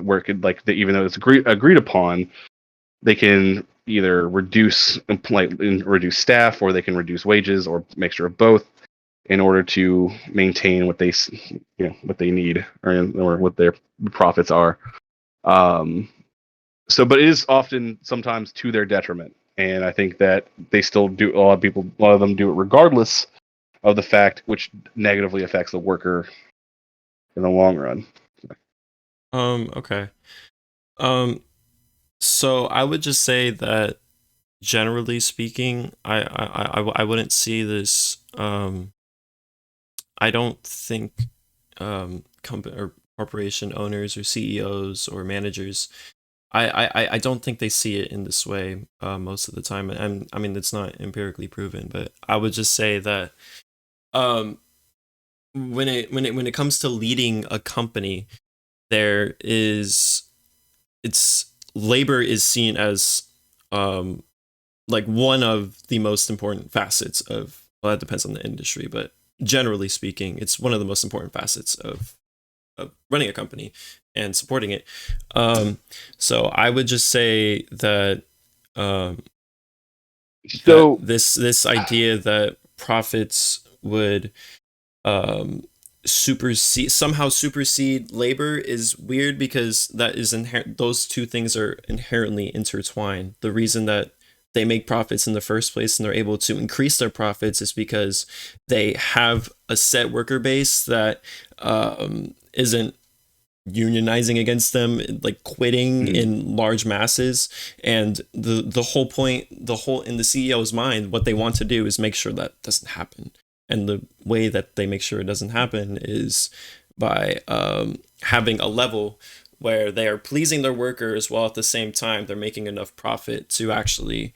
where it could, like, even though it's agreed upon, they can either reduce staff, or they can reduce wages, or mixture of both, in order to maintain what they need, or what their profits are. But it is often sometimes to their detriment, and I think that they still do. A lot of them do it regardless of the fact, which negatively affects the worker in the long run. Okay. So I would just say that, generally speaking, I wouldn't see this. I don't think company or corporation owners or CEOs or managers, I don't think they see it in this way most of the time. And I mean, it's not empirically proven, but I would just say that when it comes to leading a company, labor is seen as like one of the most important facets of, well, that depends on the industry, but generally speaking, it's one of the most important facets of running a company and supporting it. So I would just say that this idea that profits would supersede labor is weird, because that is those two things are inherently intertwined. The reason that they make profits in the first place and they're able to increase their profits is because they have a set worker base that isn't unionizing against them, like quitting in large masses. And the whole point, in the CEO's mind, what they want to do is make sure that doesn't happen. And the way that they make sure it doesn't happen is by having a level where they are pleasing their workers while at the same time they're making enough profit to actually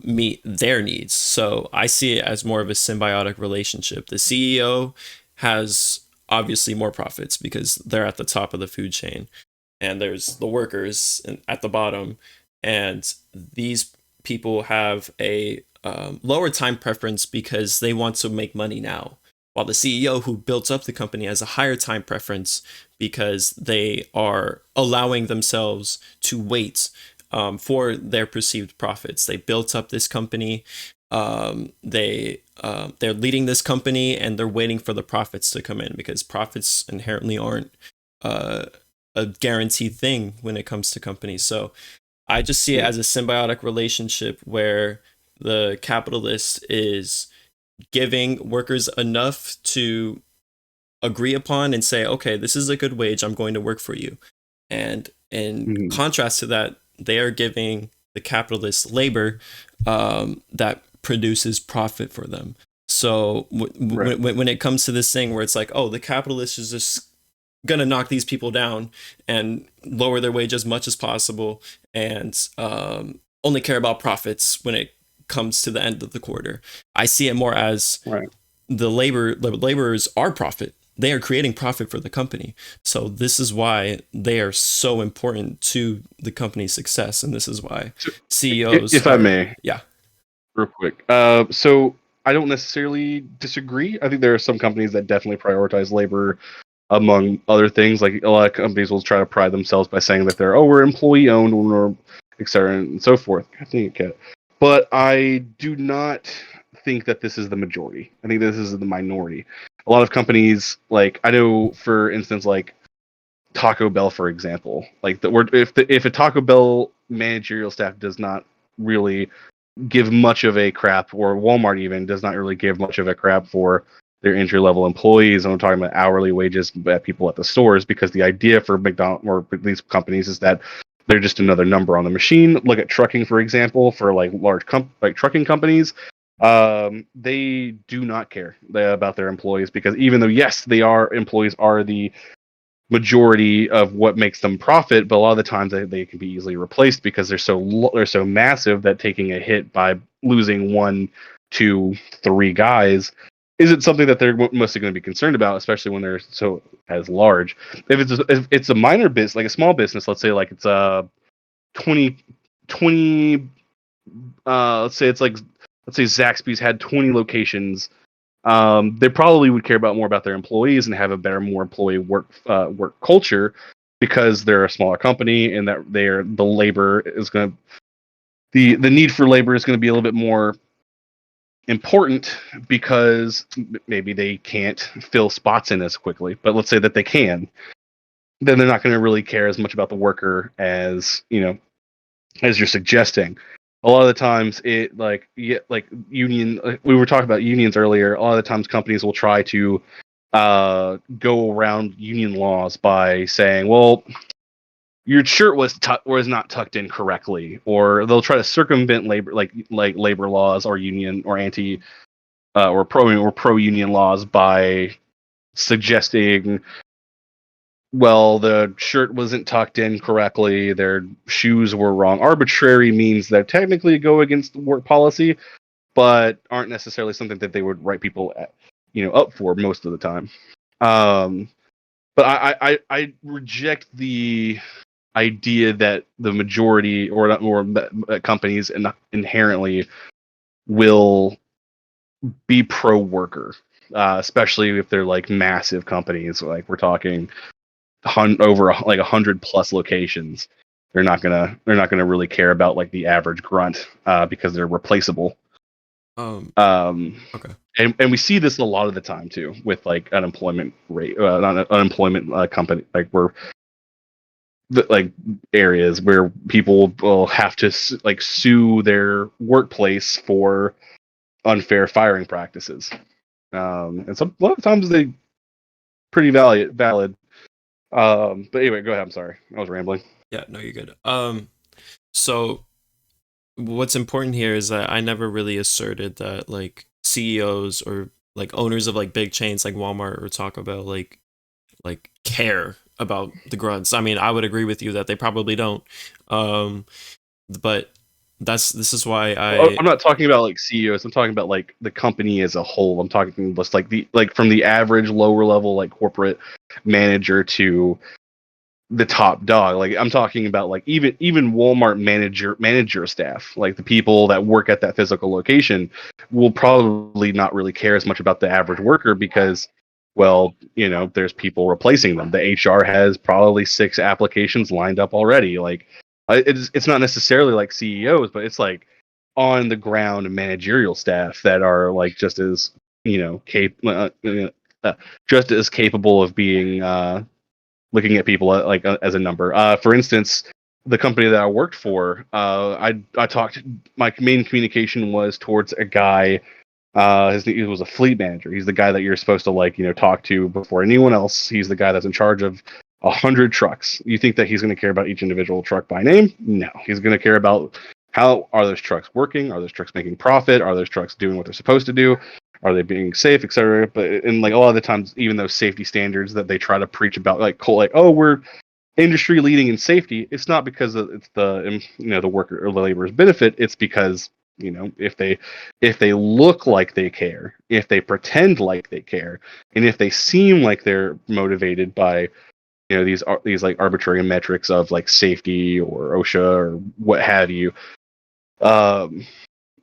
meet their needs. So I see it as more of a symbiotic relationship. The CEO has obviously more profits because they're at the top of the food chain, and there's the workers at the bottom, and these people have a lower time preference because they want to make money now, while the CEO who built up the company has a higher time preference because they are allowing themselves to wait for their perceived profits. They built up this company. They're leading this company, and they're waiting for the profits to come in, because profits inherently aren't a guaranteed thing when it comes to companies. So I just see it as a symbiotic relationship where the capitalist is giving workers enough to agree upon and say, okay, this is a good wage, I'm going to work for you. And in contrast to that, they are giving the capitalist labor that produces profit for them. So when it comes to this thing where it's like, oh, the capitalist is just gonna knock these people down and lower their wage as much as possible, and only care about profits when it comes to the end of the quarter. I see it more as the laborers are profit. They are creating profit for the company. So this is why they are so important to the company's success, and this is why CEOs. If I may, yeah, real quick. So I don't necessarily disagree. I think there are some companies that definitely prioritize labor among other things. Like a lot of companies will try to pride themselves by saying that we're employee owned or et cetera and so forth. I think it can. But I do not think that this is the majority. I think this is the minority. A lot of companies, like I know, for instance, like Taco Bell, for example, like if a Taco Bell managerial staff does not really give much of a crap, or Walmart even does not really give much of a crap for their entry level employees. And I'm talking about hourly wages at people at the stores, because the idea for McDonald's or these companies is that they're just another number on the machine. Look at trucking, for example, for like large like trucking companies. They do not care about their employees, because even though yes, employees are the majority of what makes them profit, but a lot of the times they can be easily replaced because they're so massive that taking a hit by losing 1, 2, 3 guys isn't something that they're mostly going to be concerned about, especially when they're so as large. If it's a minor business, like a small business, let's say like it's a 20 let's say Zaxby's had 20 locations. They probably would care more about their employees and have a better, more employee work culture, because they're a smaller company, and that the labor is going to the need for labor is going to be a little bit more important, because maybe they can't fill spots in as quickly. But let's say that they can, then they're not going to really care as much about the worker as as you're suggesting. A lot of the times like union, we were talking about unions earlier. A lot of the times companies will try to go around union laws by saying, well, your shirt was not tucked in correctly, or they'll try to circumvent labor, like labor laws or union or anti or pro union laws, by suggesting, well, the shirt wasn't tucked in correctly, their shoes were wrong. Arbitrary means that technically go against work policy, but aren't necessarily something that they would write people up for most of the time. But I reject the idea that the majority or companies inherently will be pro worker, especially if they're like massive companies, like we're talking over like 100+ locations. They're not gonna really care about like the average grunt, because they're replaceable. Okay. And we see this a lot of the time too, with like unemployment rate, company, like like areas where people will have to like sue their workplace for unfair firing practices. And a lot of times they pretty valid. But anyway, go ahead. I'm sorry, I was rambling. Yeah, no, you're good. So what's important here is that I never really asserted that like CEOs or like owners of like big chains like Walmart or Taco Bell like care about the grunts. I mean, I would agree with you that they probably don't. But this is why I'm not talking about like CEOs. I'm talking about like the company as a whole. I'm talking just like from the average lower level like corporate manager to the top dog. Like I'm talking about like even Walmart manager staff, like the people that work at that physical location, will probably not really care as much about the average worker, because, well, there's people replacing them. The HR has probably 6 applications lined up already. Like it's not necessarily like CEOs, but it's like on the ground managerial staff that are like just as just as capable of being looking at people like as a number. For instance, the company that I worked for, I talked. My main communication was towards a guy. He was a fleet manager. He's the guy that you're supposed to talk to before anyone else. He's the guy that's in charge of 100 trucks. You think that he's going to care about each individual truck by name? No, he's going to care about how are those trucks working? Are those trucks making profit? Are those trucks doing what they're supposed to do? Are they being safe, etc.? But like a lot of the times, even those safety standards that they try to preach about, like oh, we're industry leading in safety, it's not because it's the worker or the laborer's benefit. It's because if they look like they care, if they pretend like they care, and if they seem like they're motivated by these like arbitrary metrics of like safety or OSHA or what have you,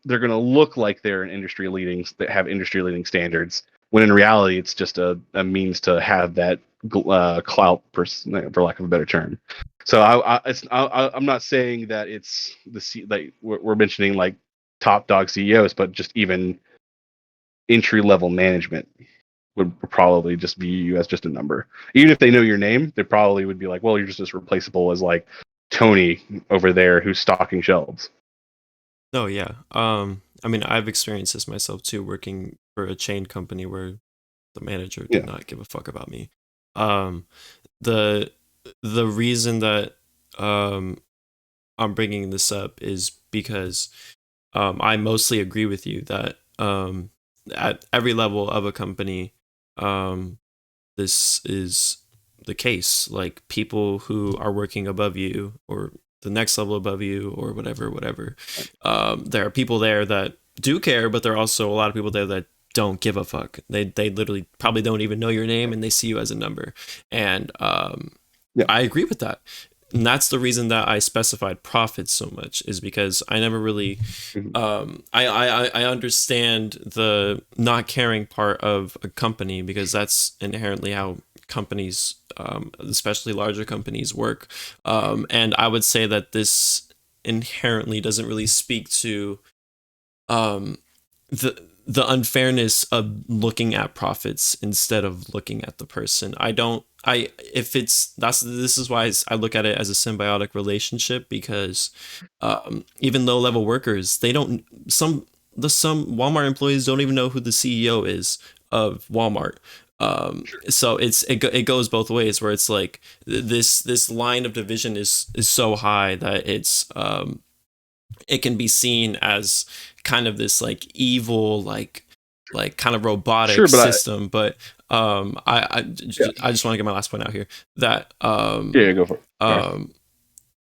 they're going to look like they're an industry leading that have industry leading standards, when in reality it's just a means to have that clout, for lack of a better term. So I'm not saying that it's like we're mentioning like top dog CEOs, but just even entry level management would probably just view you as just a number. Even if they know your name, they probably would be like, well, you're just as replaceable as like Tony over there who's stocking shelves. Oh yeah. I mean, I've experienced this myself too, working for a chain company where the manager did not give a fuck about me. The reason that I'm bringing this up is because I mostly agree with you that at every level of a company, this is the case. Like people who are working above you or the next level above you or whatever. There are people there that do care, but there are also a lot of people there that don't give a fuck. They literally probably don't even know your name and they see you as a number. And I agree with that. And that's the reason that I specified profits so much, is because I never really I understand the not caring part of a company, because that's inherently how companies, especially larger companies, work. And I would say that this inherently doesn't really speak to the unfairness of looking at profits instead of looking at the person. This is why I look at it as a symbiotic relationship, because even low level workers, they don't, some Walmart employees don't even know who the CEO is of Walmart. So it goes both ways, where it's like this line of division is so high that it can be seen as kind of this like evil, like kind of robotic system. But I just want to get my last point out here, that go for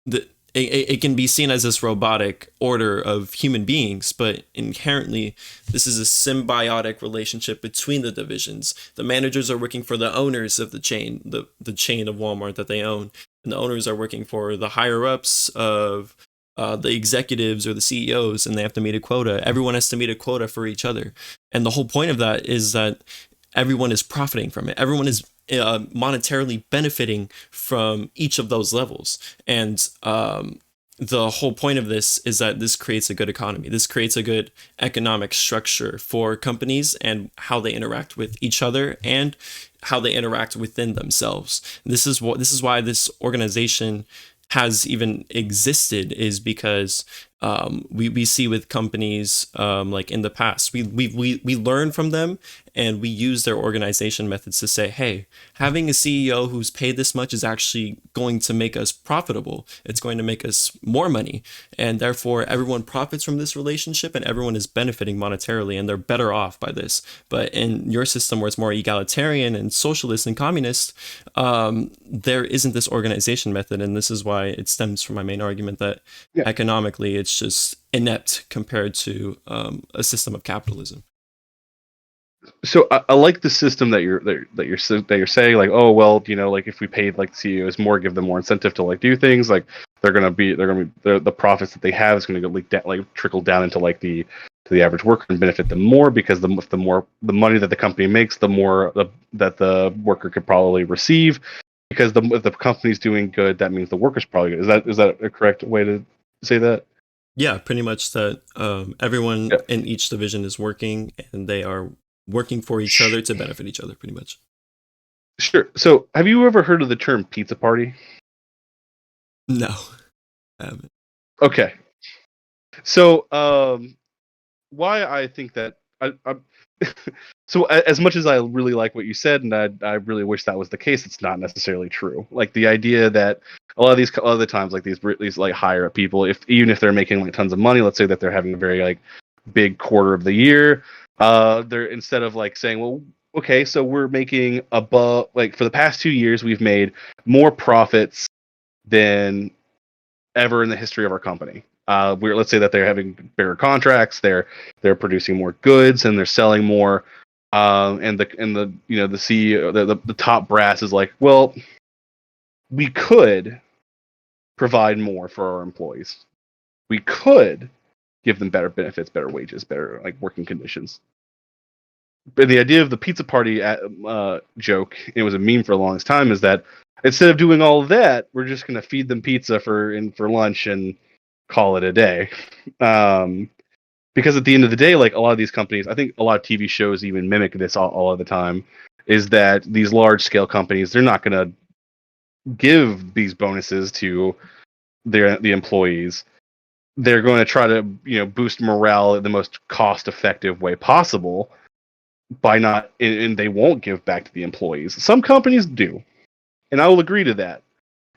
it. It can be seen as this robotic order of human beings, but inherently this is a symbiotic relationship between the divisions. The managers are working for the owners of the chain, the chain of Walmart that they own, and the owners are working for the higher ups of the executives or the CEOs, and they have to meet a quota. Everyone has to meet a quota for each other. And the whole point of that is that everyone is profiting from it. Everyone is monetarily benefiting from each of those levels. And the whole point of this is that this creates a good economy. This creates a good economic structure for companies and how they interact with each other and how they interact within themselves. This is why this organization has even existed, is because we see with companies like in the past, we learn from them and we use their organization methods to say, hey, having a CEO who's paid this much is actually going to make us profitable. It's going to make us more money. And therefore, everyone profits from this relationship and everyone is benefiting monetarily and they're better off by this. But in your system where it's more egalitarian and socialist and communist, there isn't this organization method. And this is why it stems from my main argument that economically it's just inept compared to a system of capitalism. So I like the system that you're saying, like, oh well, like if we paid like CEOs more, give them more incentive to like do things, like the profits that they have is going to go trickle down into like the average worker and benefit them more, because the money that the company makes, the more that the worker could probably receive, because if the company's doing good, that means the worker's probably good. Is that a correct way to say that? Yeah, pretty much that. Everyone in each division is working and they are working for each other to benefit each other, pretty much. Sure. So have you ever heard of the term pizza party? No, I haven't. Okay. So why I think that so as much as I really like what you said, and I really wish that was the case, it's not necessarily true. Like the idea that a lot of the times, like these like higher up people, even if they're making like tons of money, let's say that they're having a very like big quarter of the year, they're, instead of like saying, well, okay, so we're making above, like for the past 2 years we've made more profits than ever in the history of our company. Let's say that they're having bigger contracts, they're producing more goods, and they're selling more. And the the CEO, the top brass is like, well, we could provide more for our employees. We could give them better benefits, better wages, better like working conditions. But the idea of the pizza party joke, it was a meme for the longest time, is that instead of doing all of that, we're just going to feed them pizza for lunch and call it a day. Because at the end of the day, like a lot of these companies, I think a lot of TV shows even mimic this all of the time, is that these large scale companies, they're not going to give these bonuses to the employees. They're going to try to boost morale in the most cost effective way possible by not, and they won't give back to the employees. Some companies do, and I will agree to that.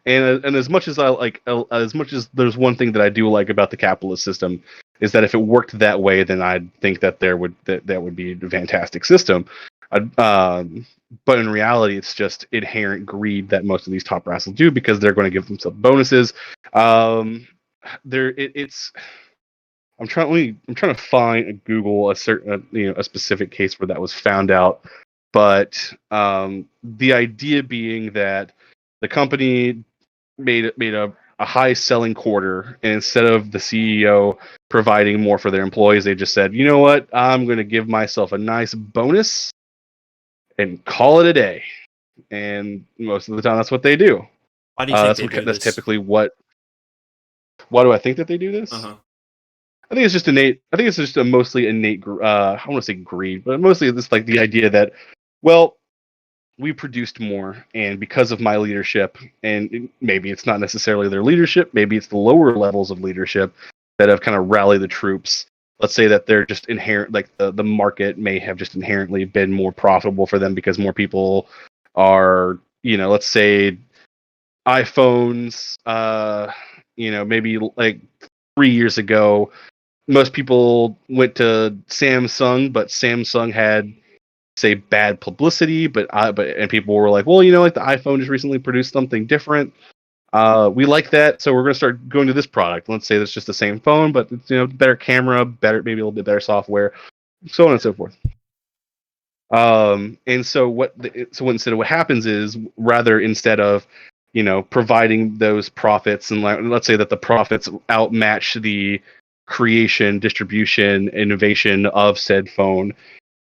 And as much as as much as there's one thing that I do like about the capitalist system, is that if it worked that way, then I'd think that that would be a fantastic system. But in reality, it's just inherent greed that most of these top brass will do, because they're going to give themselves bonuses. It's I'm trying to find Google a certain a specific case where that was found out, but the idea being that the company made a high selling quarter, and instead of the CEO providing more for their employees, they just said, you know what, I'm going to give myself a nice bonus and call it a day. And most of the time, that's what they do. Why do you think That's typically what. Why do I think that they do this? Uh-huh. I think it's just innate. I think it's just a mostly innate. I don't want to say greed, but mostly this like the idea that, well, we produced more, and because of my leadership, and maybe it's not necessarily their leadership, maybe it's the lower levels of leadership that have kind of rallied the troops. Let's say that they're just inherent, like the market may have just inherently been more profitable for them because more people are, let's say iPhones, maybe like 3 years ago, most people went to Samsung, but Samsung had, say, bad publicity, but people were like, well, like the iPhone just recently produced something different. We like that, so we're going to start going to this product. Let's say that's just the same phone, but it's better camera, maybe a little bit better software, so on and so forth. And so instead of what happens is, rather instead of providing those profits, and let's say that the profits outmatch the creation, distribution, innovation of said phone,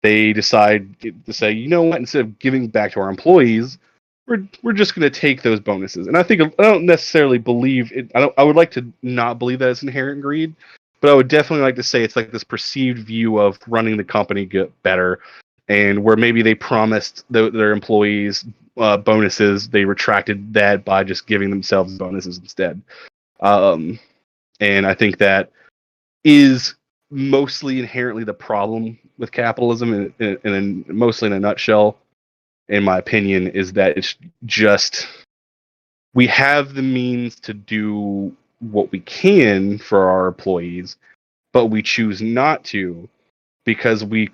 they decide to say, you know what, instead of giving back to our employees, we're just going to take those bonuses. And I don't necessarily believe it. I would like to not believe that it's inherent greed, but I would definitely like to say it's like this perceived view of running the company get better, and where maybe they promised their employees bonuses, they retracted that by just giving themselves bonuses instead. And I think that is mostly inherently the problem with capitalism, and mostly in a nutshell, in my opinion, is that it's just, we have the means to do what we can for our employees, but we choose not to because we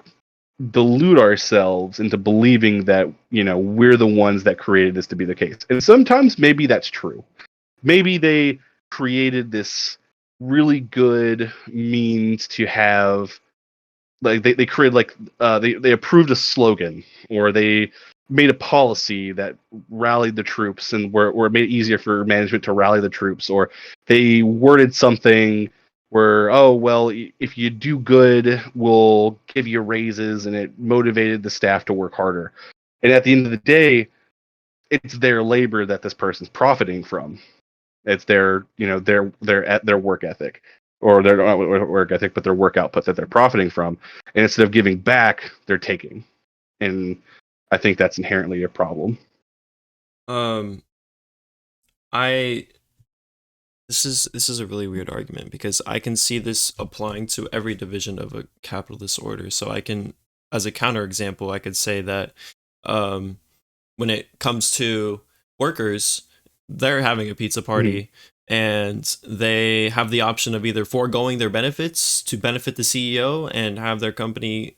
delude ourselves into believing that we're the ones that created this to be the case. And sometimes maybe that's true. Maybe they created this really good means to have, like, they created, like, they approved a slogan, or they made a policy that rallied the troops, and where it made it easier for management to rally the troops, or they worded something where, oh, well, if you do good, we'll give you raises, and it motivated the staff to work harder. And at the end of the day, it's their labor that this person's profiting from. It's their work ethic, or their not work ethic, but their work output that they're profiting from. And instead of giving back, they're taking. And I think that's inherently a problem. This is a really weird argument, because I can see this applying to every division of a capitalist order. So I can, as a counterexample, I could say that when it comes to workers, they're having a pizza party, and they have the option of either foregoing their benefits to benefit the CEO and have their company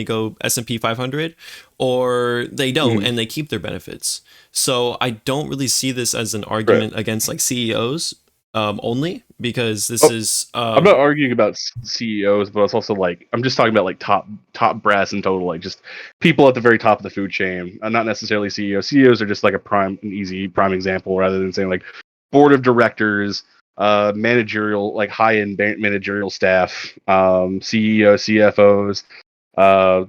go S&P 500, or they don't and they keep their benefits. So I don't really see this as an argument against like CEOs only, because this is I'm not arguing about CEOs, but it's also like, I'm just talking about like top brass in total, like just people at the very top of the food chain, not necessarily CEOs. CEOs are just like an easy prime example, rather than saying like board of directors, managerial, like high-end managerial staff, CEO, CFOs,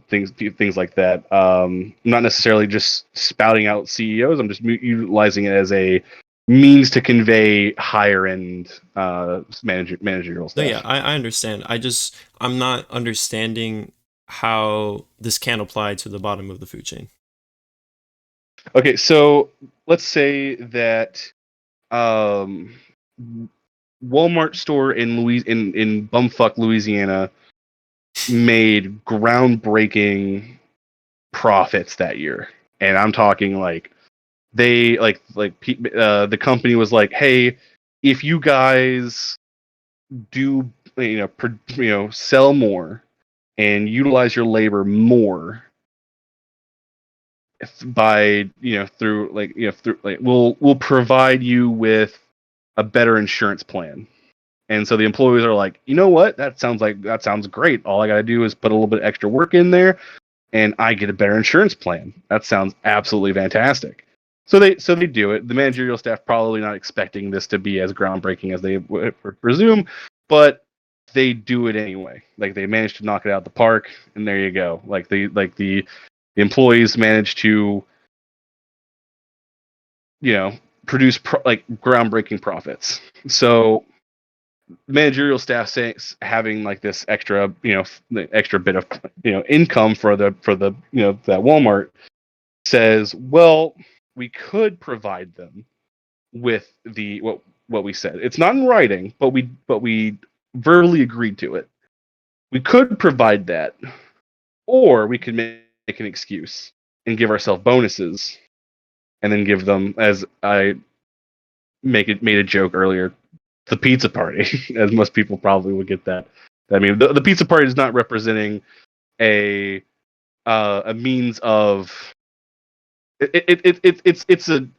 things like that. Not necessarily just spouting out CEOs. I'm just utilizing it as a means to convey higher end managerial No, stuff. yeah, I understand. I'm not understanding how this can apply to the bottom of the food chain. Okay, so let's say that Walmart store in in bumfuck Louisiana made groundbreaking profits that year, and I'm talking like they the company was like, hey, if you guys do sell more and utilize your labor more by we'll provide you with a better insurance plan. And so the employees are like, you know what, that sounds great, all I gotta do is put a little bit extra work in there and I get a better insurance plan. That sounds absolutely fantastic. So they do it. The managerial staff probably not expecting this to be as groundbreaking as they would presume, but they do it anyway. Like they managed to knock it out the park, and there you go. The employees managed to produce groundbreaking profits. So managerial staff having like this extra the extra bit of income for the that Walmart says, well, we could provide them with the what we said. It's not in writing, but we verbally agreed to it. We could provide that, or we could make an excuse and give ourselves bonuses, and then give them, as I made a joke earlier, the pizza party, as most people probably would get that. I mean, the pizza party is not representing a means of it's an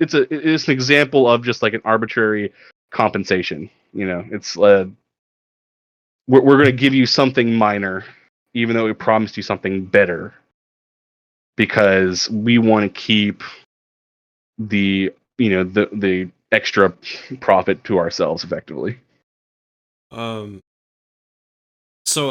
example of just like an arbitrary compensation. It's we're going to give you something minor, even though we promised you something better, because we want to keep the the extra profit to ourselves, effectively. So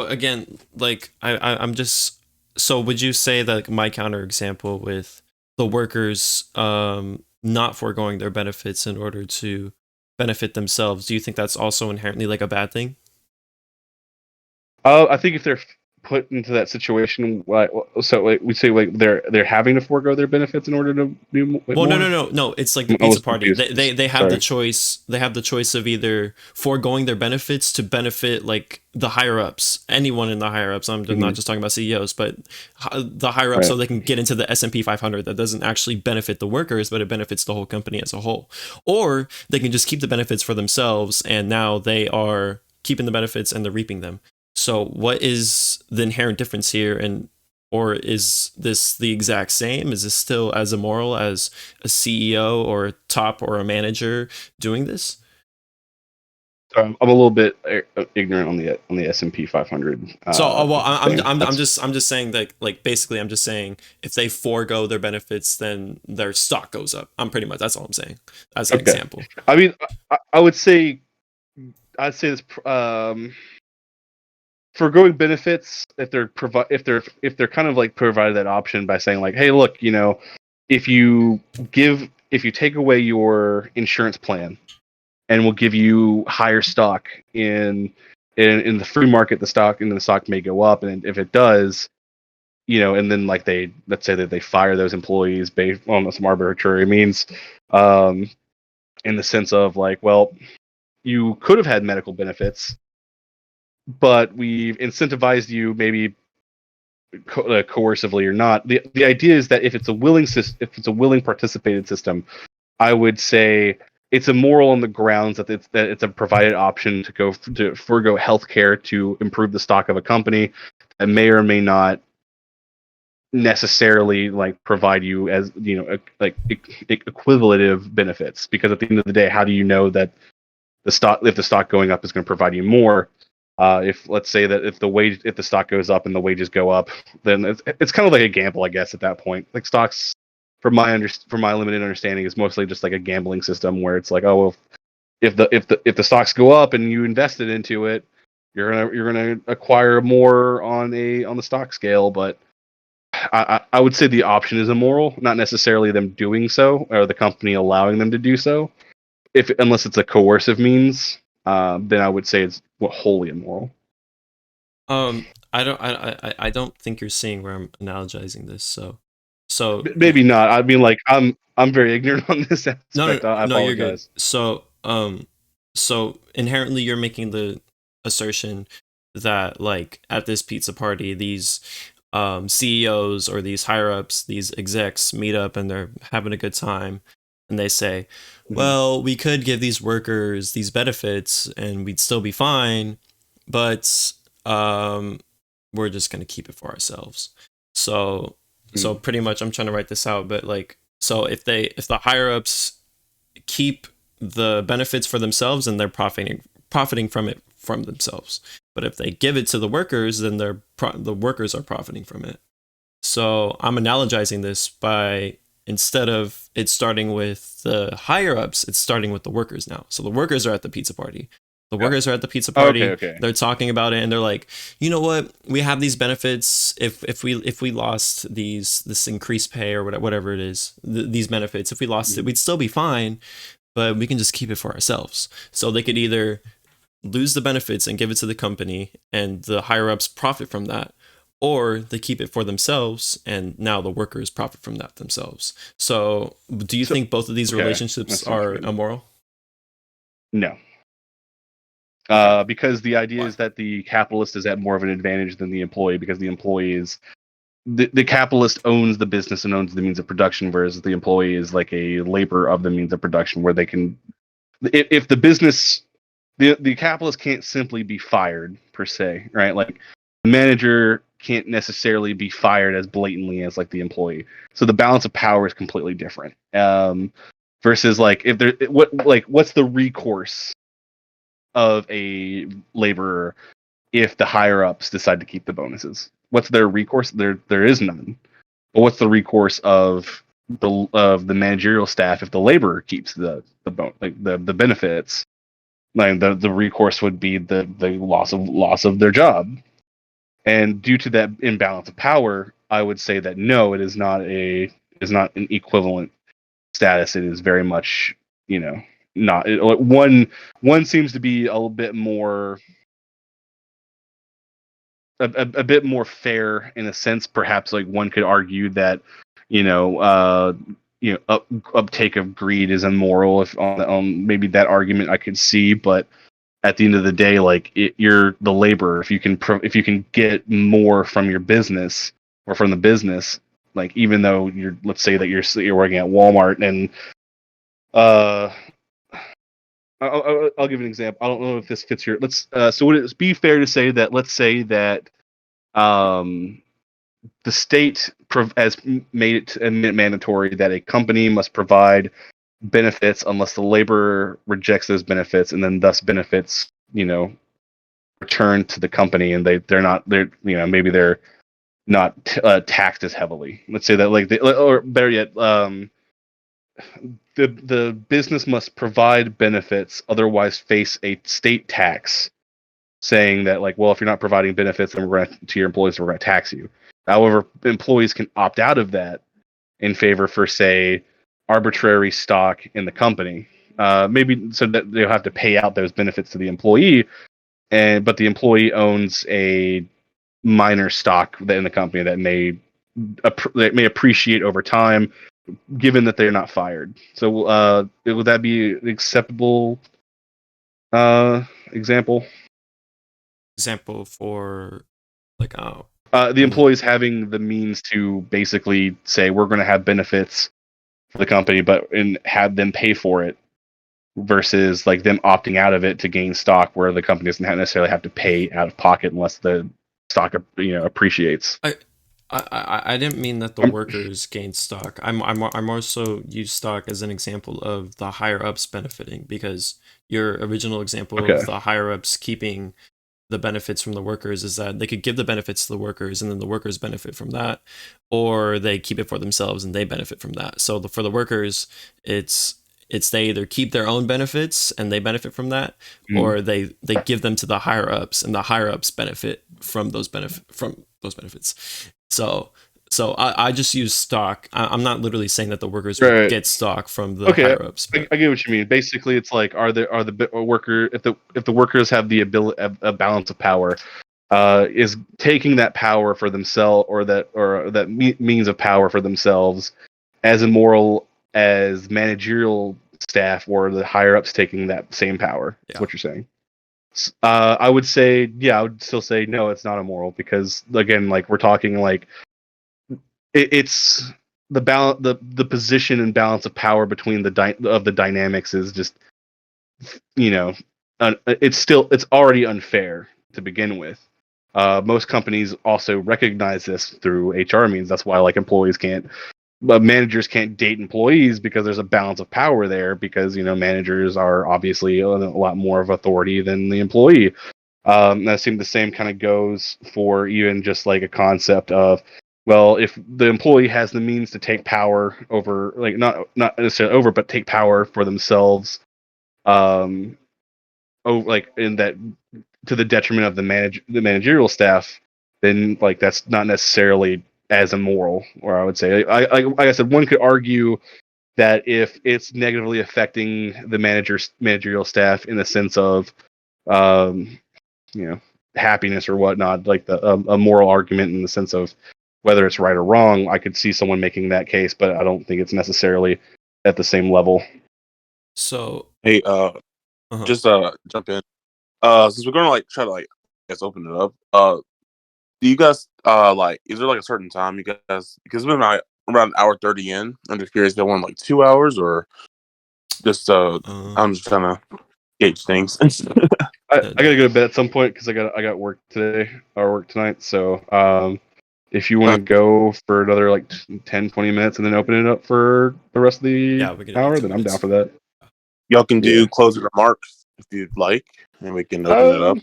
again, like I'm just, so would you say that, like, my counter example with the workers not foregoing their benefits in order to benefit themselves, do you think that's also inherently like a bad thing? I think if they're put into that situation, we say like they're having to forego their benefits in order to do more. Well, no. It's like the I pizza was party. confused. They have Sorry. the choice. They have the choice of either foregoing their benefits to benefit like the higher ups, anyone in the higher ups. I'm not just talking about CEOs, but the higher ups, Right. so they can get into the S&P 500. That doesn't actually benefit the workers, but it benefits the whole company as a whole. Or they can just keep the benefits for themselves, and now they are keeping the benefits and they're reaping them. So, what is the inherent difference here, or is this the exact same? Is this still as immoral as a CEO or a top or a manager doing this? I'm a little bit ignorant on the S&P 500. I'm just saying that, like, basically I'm just saying if they forego their benefits, then their stock goes up. That's all I'm saying as an example. I mean, I would say this. Foregoing benefits, if they're kind of like provided that option by saying like, hey, look, if you take away your insurance plan, and we'll give you higher stock in the free market, the stock may go up, and if it does, and then like let's say that they fire those employees based on some arbitrary means, in the sense of like, well, you could have had medical benefits, but we've incentivized you, maybe coercively or not. The idea is that if it's a willing participated system, I would say it's immoral on the grounds that it's a provided option to forego healthcare to improve the stock of a company that may or may not necessarily like provide you as equivalative benefits, because at the end of the day, how do you know that if the stock going up is going to provide you more? If let's say that if the stock goes up and the wages go up, then it's kind of like a gamble, I guess, at that point. Like stocks, from my limited understanding, is mostly just like a gambling system where it's like, oh, well, if the stocks go up and you invested into it, you're gonna acquire more on the stock scale. But I would say the option is immoral, not necessarily them doing so or the company allowing them to do so. Unless it's a coercive means, then I would say it's wholly immoral. I don't think you're seeing where I'm analogizing this. So Maybe not. I mean, like I'm very ignorant on this aspect. I no, you're good. apologize. So inherently you're making the assertion that like at this pizza party, these CEOs or these higher ups, these execs meet up and they're having a good time, and they say, well, we could give these workers these benefits and we'd still be fine, but we're just gonna keep it for ourselves. So pretty much I'm trying to write this out, but like, so if the higher ups keep the benefits for themselves, and they're profiting from it from themselves. But if they give it to the workers, then the workers are profiting from it. So I'm analogizing this by, instead of it starting with the higher ups, it's starting with the workers now. So the workers are at the pizza party. The workers are at the pizza party. Okay. They're talking about it, and they're like, you know what? We have these benefits. If we lost this increased pay or whatever it is, these benefits, if we lost it, we'd still be fine. But we can just keep it for ourselves. So they could either lose the benefits and give it to the company, and the higher ups profit from that, or they keep it for themselves, and now the workers profit from that themselves. So do you think both of these relationships are immoral? No. Because the idea is that the capitalist is at more of an advantage than the employee, because the employee is the capitalist owns the business and owns the means of production, whereas the employee is like a laborer of the means of production, where they can, if the business, the capitalist can't simply be fired per se, right? Like the manager can't necessarily be fired as blatantly as like the employee. So the balance of power is completely different. Versus like if there, what's the recourse of a laborer if the higher ups decide to keep the bonuses? What's their recourse? There is none. But what's the recourse of the managerial staff if the laborer keeps the benefits? Like the recourse would be the loss of their job. And due to that imbalance of power, I would say that no, it is not an equivalent status. It is very much, not one seems to be a little bit more a bit more fair in a sense. Perhaps like one could argue that uptake of greed is immoral. If on maybe that argument I could see, but at the end of the day, like you're the laborer. If you can get more from your business or from the business, like even though let's say that you're working at Walmart and I'll give an example. I don't know if this fits your. So would it be fair to say that, let's say that the state has made it mandatory that a company must provide benefits unless the laborer rejects those benefits, and then thus benefits return to the company, and maybe they're not taxed as heavily. Let's say that or better yet, the business must provide benefits, otherwise face a state tax, saying that like, well, if you're not providing benefits, then to your employees, we're going to tax you. However, employees can opt out of that in favor for, say, arbitrary stock in the company, maybe so that they'll have to pay out those benefits to the employee, but the employee owns a minor stock in the company that may appreciate over time, given that they're not fired. So would that be an acceptable example? Example for like the employees having the means to basically say, we're going to have benefits for the company, and have them pay for it, versus like them opting out of it to gain stock, where the company doesn't necessarily have to pay out of pocket unless the stock appreciates. I didn't mean that the workers gain stock. I'm also use stock as an example of the higher ups benefiting, because your original example of the higher ups keeping the benefits from the workers is that they could give the benefits to the workers, and then the workers benefit from that, or they keep it for themselves and they benefit from that. So for the workers, it's it's they either keep their own benefits and they benefit from that, Mm. or they give them to the higher ups, and the higher ups benefit from those benefits. So I just use stock. I'm not literally saying that the workers would Right. get stock from the Okay, higher ups. I get what you mean. Basically, it's like are the worker if the workers have the ability a balance of power, is taking that power for themselves or that means of power for themselves as immoral as managerial staff or the higher ups taking that same power. That's Yeah. what you're saying. I would say, yeah, I would still say no, it's not immoral because again, like we're talking like it's the balance, the position and balance of power between the dynamics is just it's already unfair to begin with. Most companies also recognize this through HR means. That's why like managers can't date employees because there's a balance of power there because managers are obviously a lot more of authority than the employee. That seems the same kind of goes for even just like a concept of, well, if the employee has the means to take power over, like not necessarily over, but take power for themselves, like in that to the detriment of the managerial staff, then like that's not necessarily as immoral. Or I would say, like I said, one could argue that if it's negatively affecting the managerial staff in the sense of um, happiness or whatnot, like a moral argument in the sense of whether it's right or wrong, I could see someone making that case, but I don't think it's necessarily at the same level. So Hey, uh-huh. just jump in. Since we're gonna like try to like I guess open it up. Do you guys like is there like a certain time you guys because it's been like around an hour 30 in? I'm just curious if they want like 2 hours or just I'm just trying to gauge things. I gotta go to bed at some point because I got work today or work tonight. So if you want to go for another like 10, 20 minutes and then open it up for the rest of the we can hour, then I'm down for that. Y'all can do Yeah. closing remarks if you'd like, and we can open it up.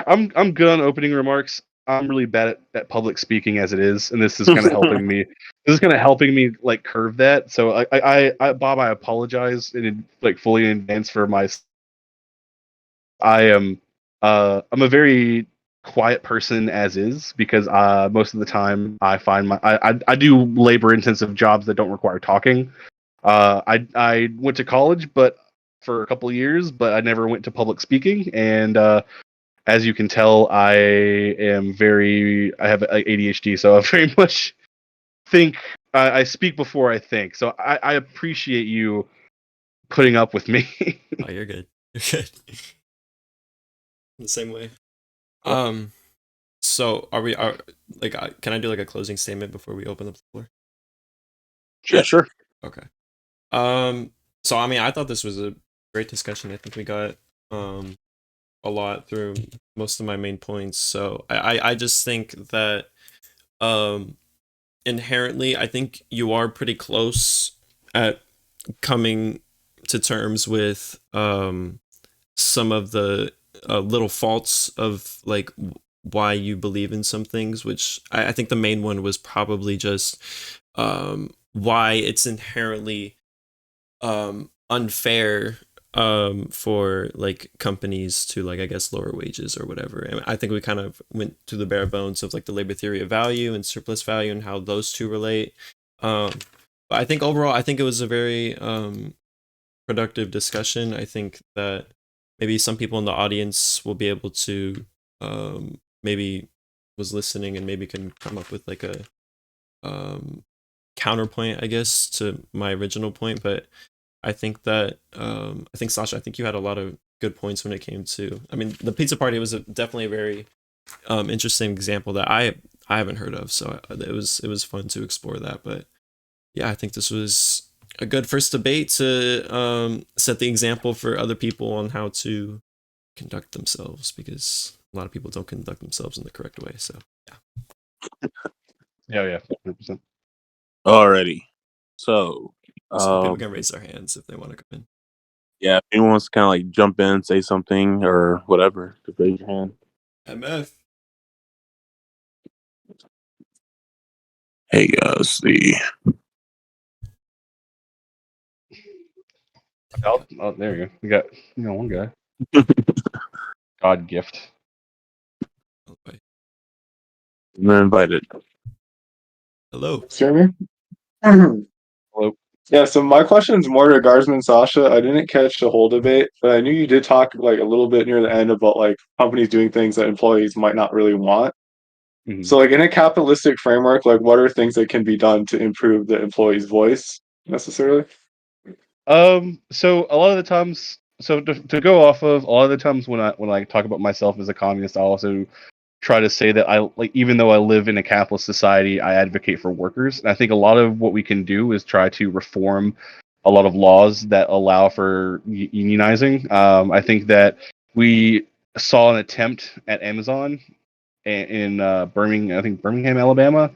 I'm good on opening remarks. I'm really bad at public speaking as it is, and this is kind of helping me. This is kind of helping me like curve that. So Bob, I apologize like fully in advance for my. I'm a very quiet person as is because most of the time I find I do labor intensive jobs that don't require talking. I went to college, but for a couple of years, but I never went to public speaking, and as you can tell, I have ADHD, so I very much think I speak before I think. So I appreciate you putting up with me. Oh, you're good. You're good. The same way. So can I do like a closing statement before we open up the floor? Yeah, sure. Okay. So I mean, I thought this was a great discussion. I think we got a lot through most of my main points. So I just think that inherently, I think you are pretty close at coming to terms with some of the little faults of like why you believe in some things, which I think the main one was probably just why it's inherently unfair for like companies to like I guess lower wages or whatever. And I think we kind of went to the bare bones of like the labor theory of value and surplus value and how those two relate. But I think overall, I think it was a very productive discussion. I think that maybe some people in the audience will be able to maybe was listening and maybe can come up with like a counterpoint, I guess, to my original point. But I think that I think Sasha, I think you had a lot of good points when it came to. I mean, the pizza party was definitely a very interesting example that I haven't heard of. So it was fun to explore that. But yeah, I think this was a good first debate to set the example for other people on how to conduct themselves, because a lot of people don't conduct themselves in the correct way. So yeah. Yeah, 100%. Alrighty. So People can raise their hands if they want to come in. yeah, if anyone wants to kind of like jump in, say something or whatever, just raise your hand. MF. Hey guys, Oh, there you go. We got one guy. God gift. Oh, wait. And then invited. Hello. Hear me? Hello. Yeah, so my question is more to Garzman and Sasha. I didn't catch the whole debate, but I knew you did talk like a little bit near the end about like companies doing things that employees might not really want. Mhm. So like in a capitalistic framework, like what are things that can be done to improve the employee's voice necessarily? So a lot of the times, to go off of a lot of the times when I talk about myself as a communist, I also try to say that I like, even though I live in a capitalist society, I advocate for workers. And I think a lot of what we can do is try to reform a lot of laws that allow for unionizing. I think that we saw an attempt at Amazon in Birmingham, I think Birmingham, Alabama,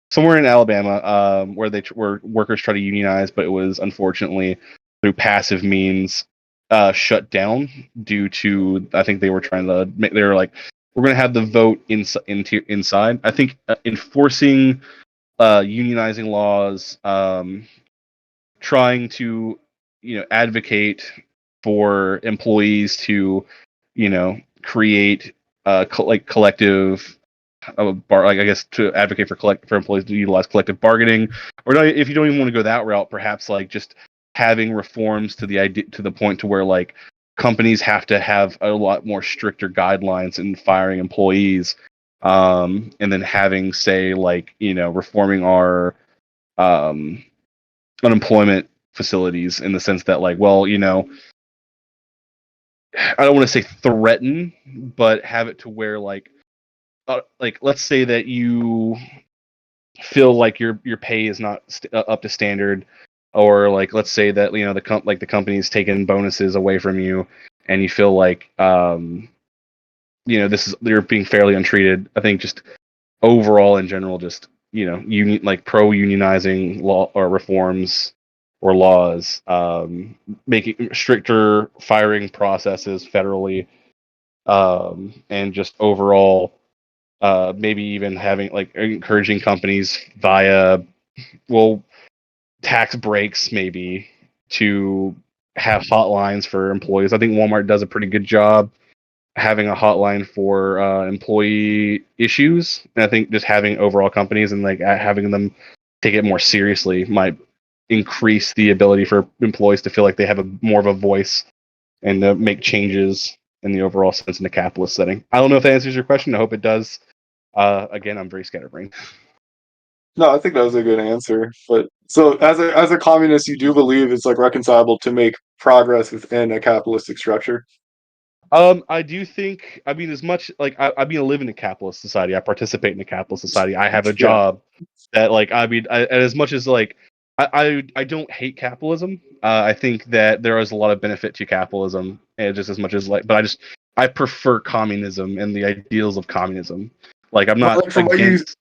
somewhere in Alabama, where workers try to unionize, but it was unfortunately through passive means shut down due to, I think they were trying to make, they were like, we're going to have the vote inside. I think enforcing unionizing laws, trying to advocate for employees to create like collective like, I guess, to advocate for employees to utilize collective bargaining, or not, if you don't even want to go that route, perhaps like just having reforms to the idea, to the point to where like companies have to have a lot more stricter guidelines in firing employees, and then having, say, like, reforming our um, unemployment facilities in the sense that, like, well, I don't want to say threaten, but have it to where like let's say that you feel like your pay is not up to standard, or like let's say that the company's taking bonuses away from you, and you feel like this is, you're being fairly untreated. I think just overall in general, just union, like pro unionizing law or reforms or laws, making stricter firing processes federally, and just overall maybe even having, like, encouraging companies via, well, tax breaks maybe, to have hotlines for employees. I think Walmart does a pretty good job having a hotline for employee issues. And I think just having overall companies and like having them take it more seriously might increase the ability for employees to feel like they have a more of a voice and make changes in the overall sense in a capitalist setting. I don't know if that answers your question. I hope it does. Again, I'm very scatterbrained. No, I think that was a good answer. But so as a communist, you do believe it's like reconcilable to make progress within a capitalistic structure. I do think, I mean, as much like I mean, I live in a capitalist society. I participate in a capitalist society. I have a Yeah. job that, like, I mean, and as much as like I don't hate capitalism. I think that there is a lot of benefit to capitalism, and just as much as, like, but I prefer communism and the ideals of communism. Like, I'm But not like from what you against.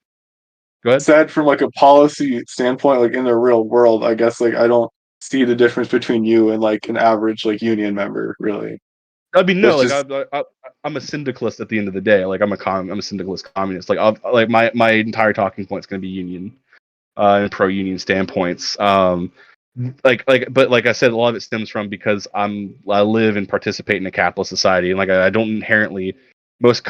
Go ahead. said, from like a policy standpoint, like in the real world, I guess like I don't see the difference between you and like an average like union member, really. I mean, no, It's like just I'm a syndicalist at the end of the day. Like, I'm a syndicalist communist. Like, like my entire talking point is going to be union, and pro union standpoints. But like I said, a lot of it stems from because I live and participate in a capitalist society, and like I don't inherently, most